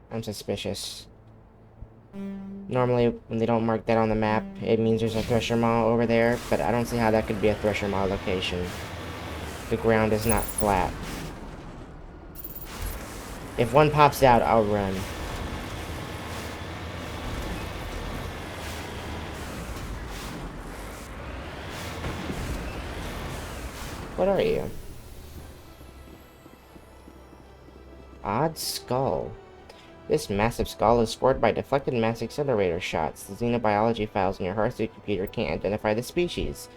I'm suspicious. Normally, when they don't mark that on the map, it means there's a Thresher Maw over there, but I don't see how that could be a Thresher Maw location. The ground is not flat. If one pops out, I'll run. What are you? Odd skull. This massive skull is scored by deflected mass accelerator shots. The xenobiology files in your Hearthstone computer can't identify the species.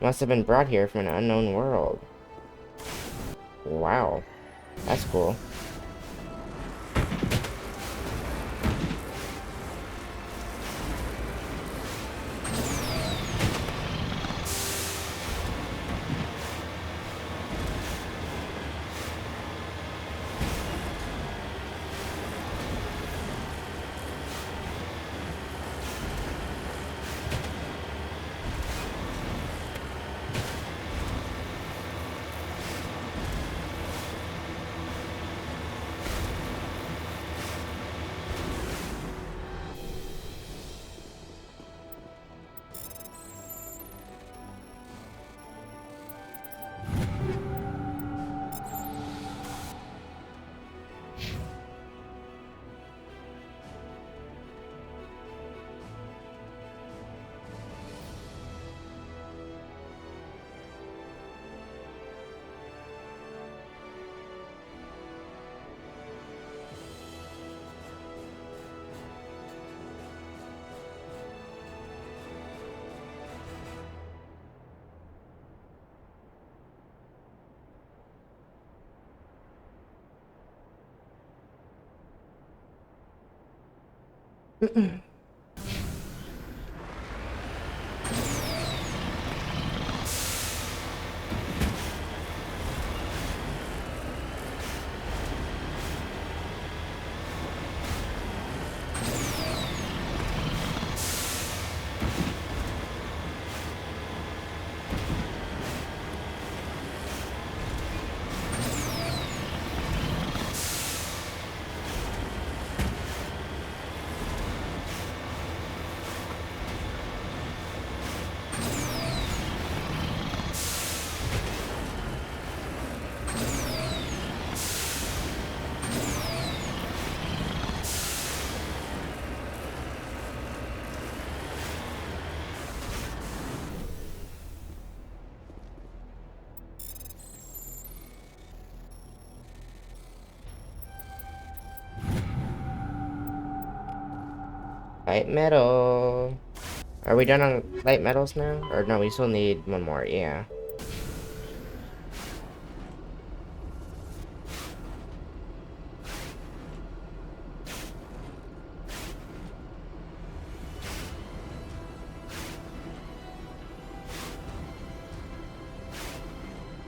It must have been brought here from an unknown world. Wow. That's cool. Light metal. Are we done on light metals now? Or no, we still need one more, yeah.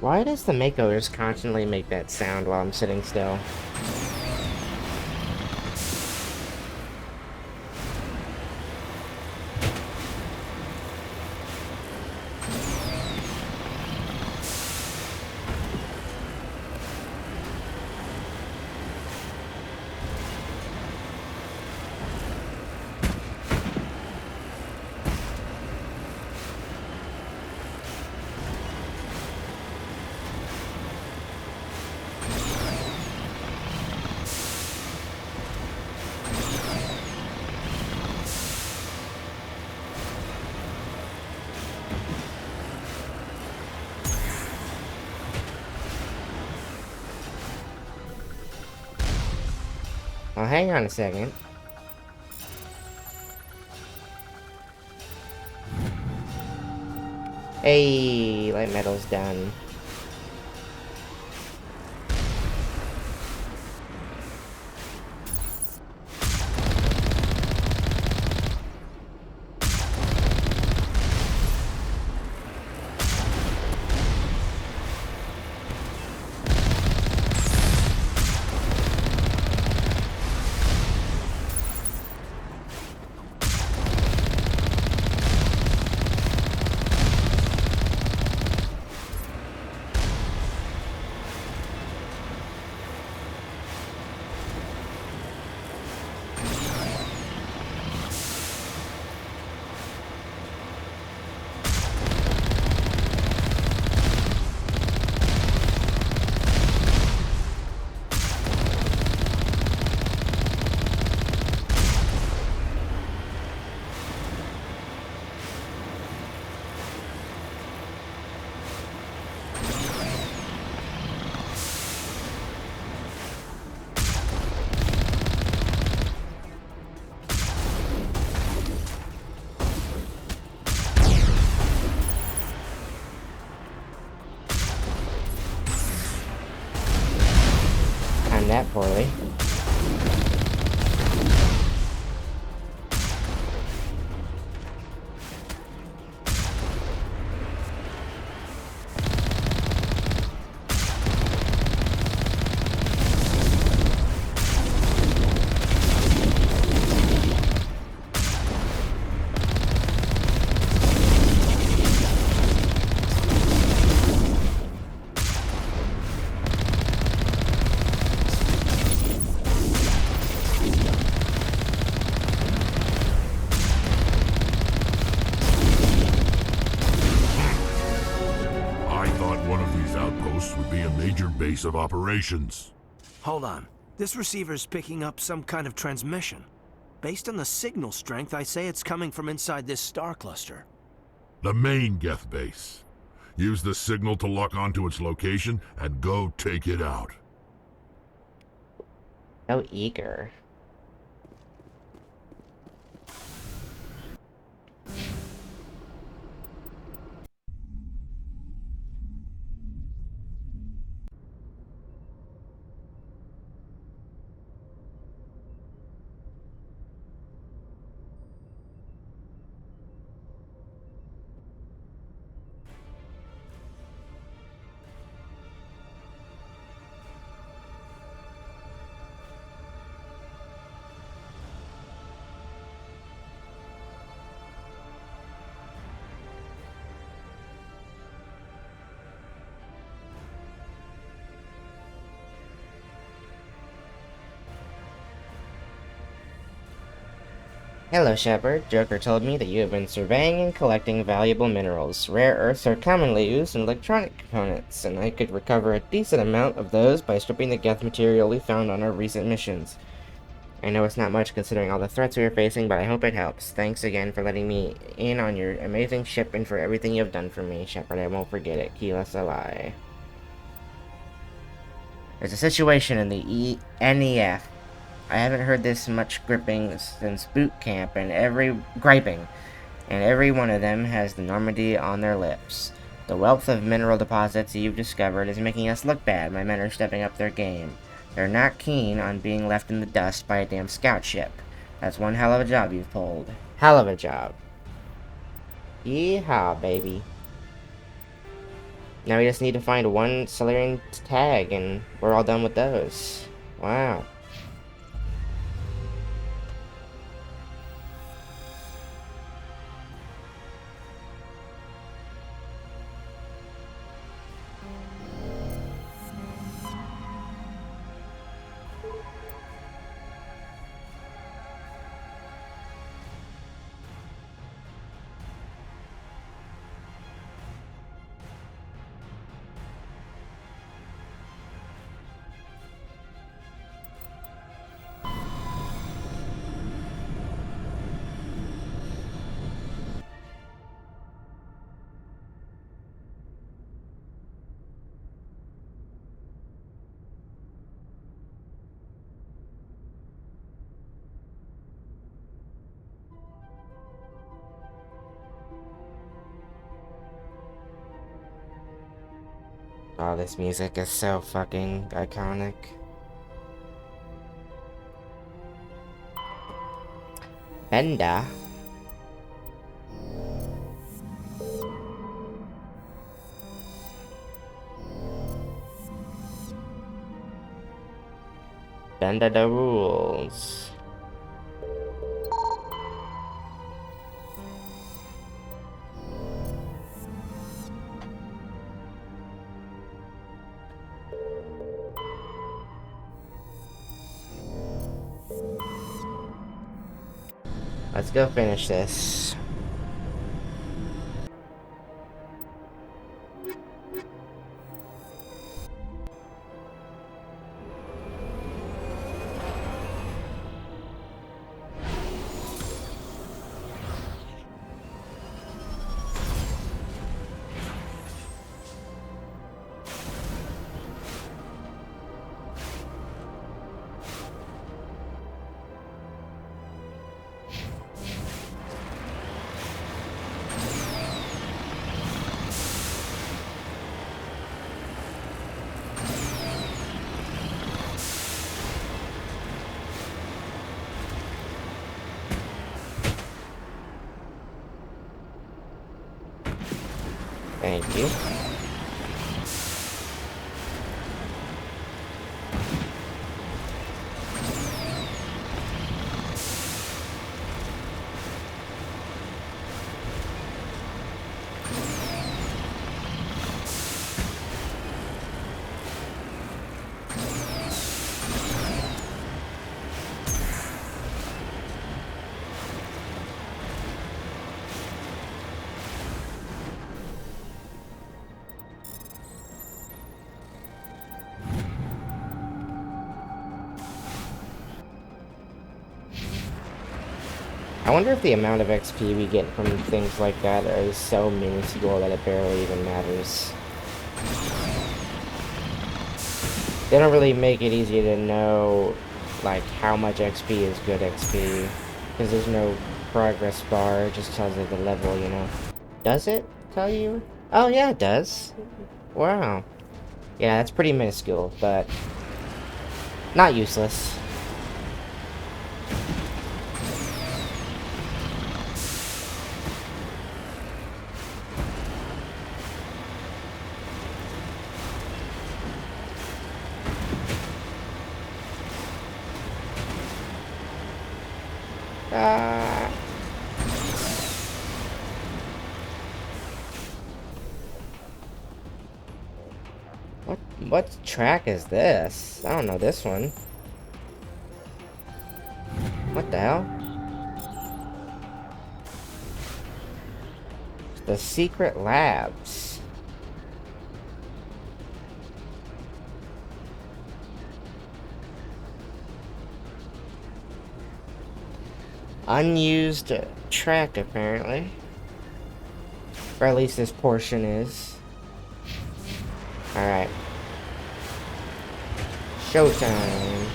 Why does the Mako just constantly make that sound while I'm sitting still? Well, hang on a second. Hey, light metal's done. Timed that poorly. Would be a major base of operations. Hold on. This receiver's picking up some kind of transmission. Based on the signal strength, I say it's coming from inside this star cluster. The main Geth base. Use the signal to lock onto its location and go take it out. So eager. Hello, Shepard. Joker told me that you have been surveying and collecting valuable minerals. Rare earths are commonly used in electronic components, and I could recover a decent amount of those by stripping the Geth material we found on our recent missions. I know it's not much considering all the threats we are facing, but I hope it helps. Thanks again for letting me in on your amazing ship and for everything you have done for me, Shepard. I won't forget it. Keela Salai. There's a situation in the NEF. I haven't heard this much gripping since boot camp, and every one of them has the Normandy on their lips. The wealth of mineral deposits you've discovered is making us look bad. My men are stepping up their game. They're not keen on being left in the dust by a damn scout ship. That's one hell of a job you've pulled. Hell of a job. Yeehaw, baby. Now we just need to find one Solarian tag, and we're all done with those. Wow. Oh, this music is so fucking iconic. Benda. Benda the rules. Let's go finish this. Thank you. I wonder if the amount of XP we get from things like that is so minuscule that it barely even matters. They don't really make it easy to know, like, how much XP is good XP. Because there's no progress bar, it just tells you the level, you know. Does it tell you? Oh yeah, it does. Wow. Yeah, that's pretty minuscule, but not useless. What track is this? I don't know this one. What the hell? The secret labs. Unused track, apparently. Or at least this portion is. Alright. Showtime.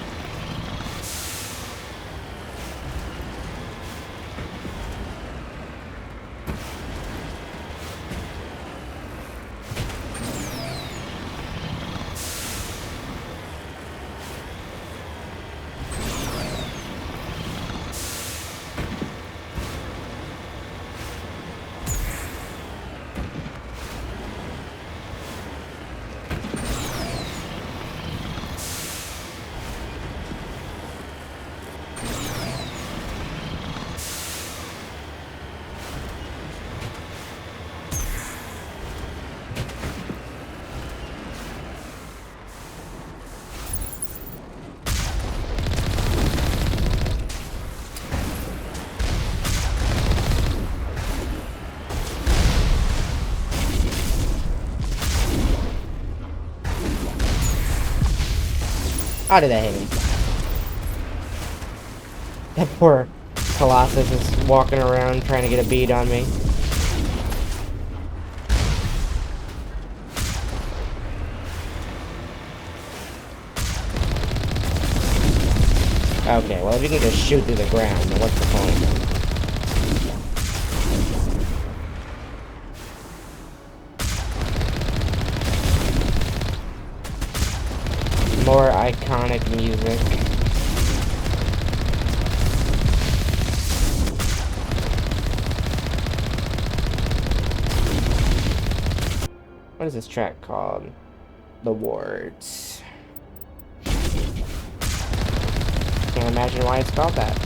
How did that hit me? That poor Colossus is walking around trying to get a bead on me. Okay, well if you can just shoot through the ground, then what's the point? More iconic music. What is this track called? The Wards. Can't imagine why it's called that.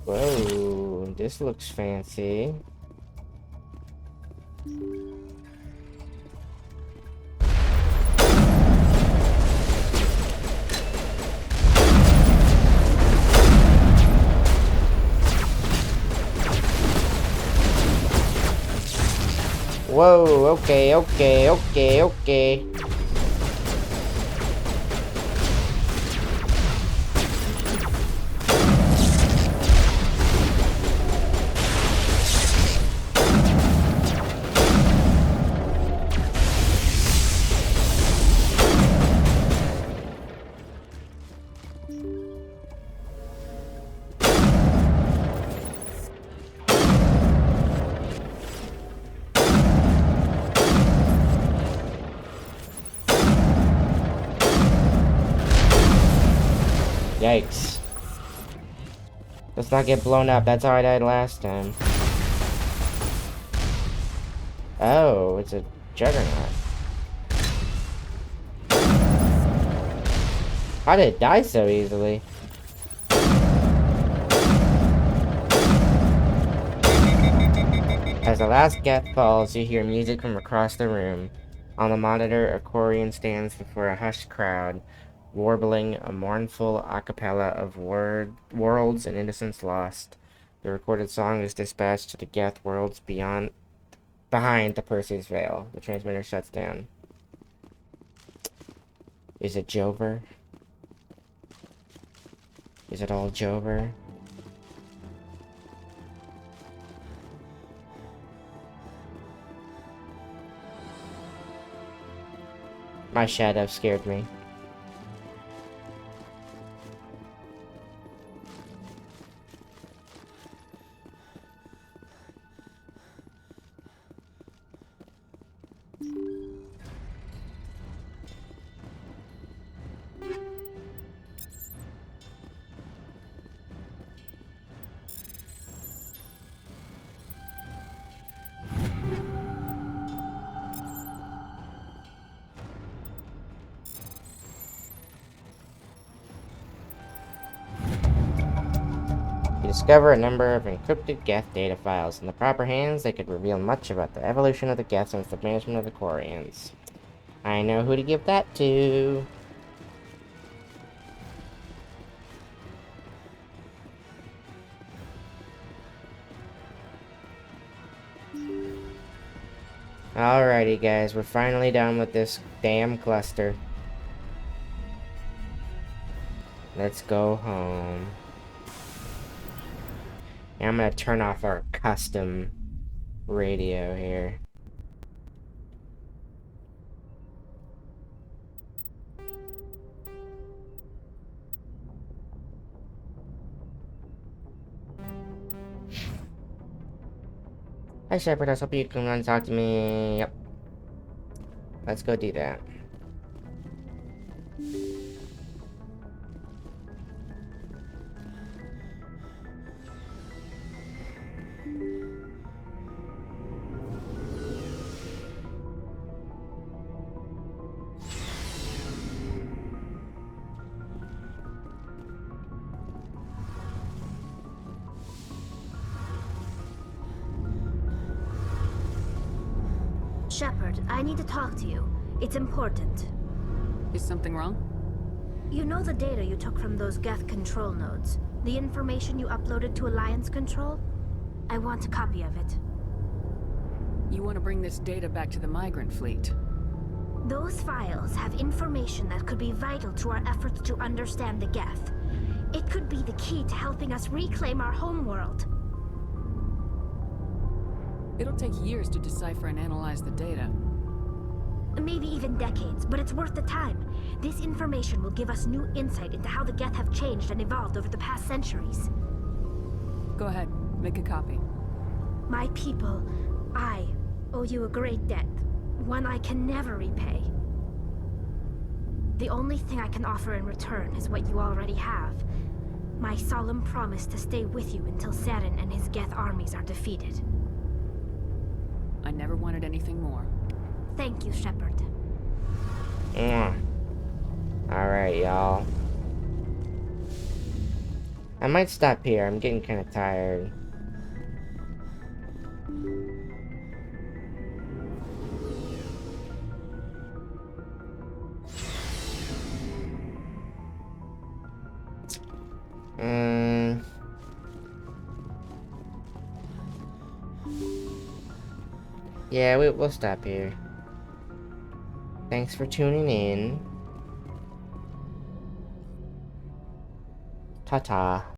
Whoa, this looks fancy. Whoa, okay. Yikes. Let's not get blown up. That's how I died last time. Oh, it's a juggernaut. How did it die so easily? As the last Geth falls, you hear music from across the room. On the monitor, a Quarian stands before a hushed crowd, warbling a mournful a cappella of worlds and innocence lost. The recorded song is dispatched to the Geth worlds behind the Perseus Veil. The transmitter shuts down. Is it Jover? Is it all Jover? My shadow scared me. You discover a number of encrypted Geth data files. In the proper hands, they could reveal much about the evolution of the Geth since the management of the Quarians. I know who to give that to. Alrighty guys, we're finally done with this damn cluster. Let's go home. And I'm gonna turn off our custom radio here. Hi Shepard, I was hoping you can run and talk to me. Yep. Let's go do that. Shepard, I need to talk to you. It's important. Is something wrong? You know the data you took from those Geth control nodes? The information you uploaded to Alliance Control? I want a copy of it. You want to bring this data back to the migrant fleet? Those files have information that could be vital to our efforts to understand the Geth. It could be the key to helping us reclaim our homeworld. It'll take years to decipher and analyze the data. Maybe even decades, but it's worth the time. This information will give us new insight into how the Geth have changed and evolved over the past centuries. Go ahead, make a copy. My people, I owe you a great debt, one I can never repay. The only thing I can offer in return is what you already have. My solemn promise to stay with you until Saren and his Geth armies are defeated. I never wanted anything more. Thank you, Shepard. Alright, y'all. I might stop here. I'm getting kind of tired. Yeah, we'll stop here. Thanks for tuning in. Ta-ta.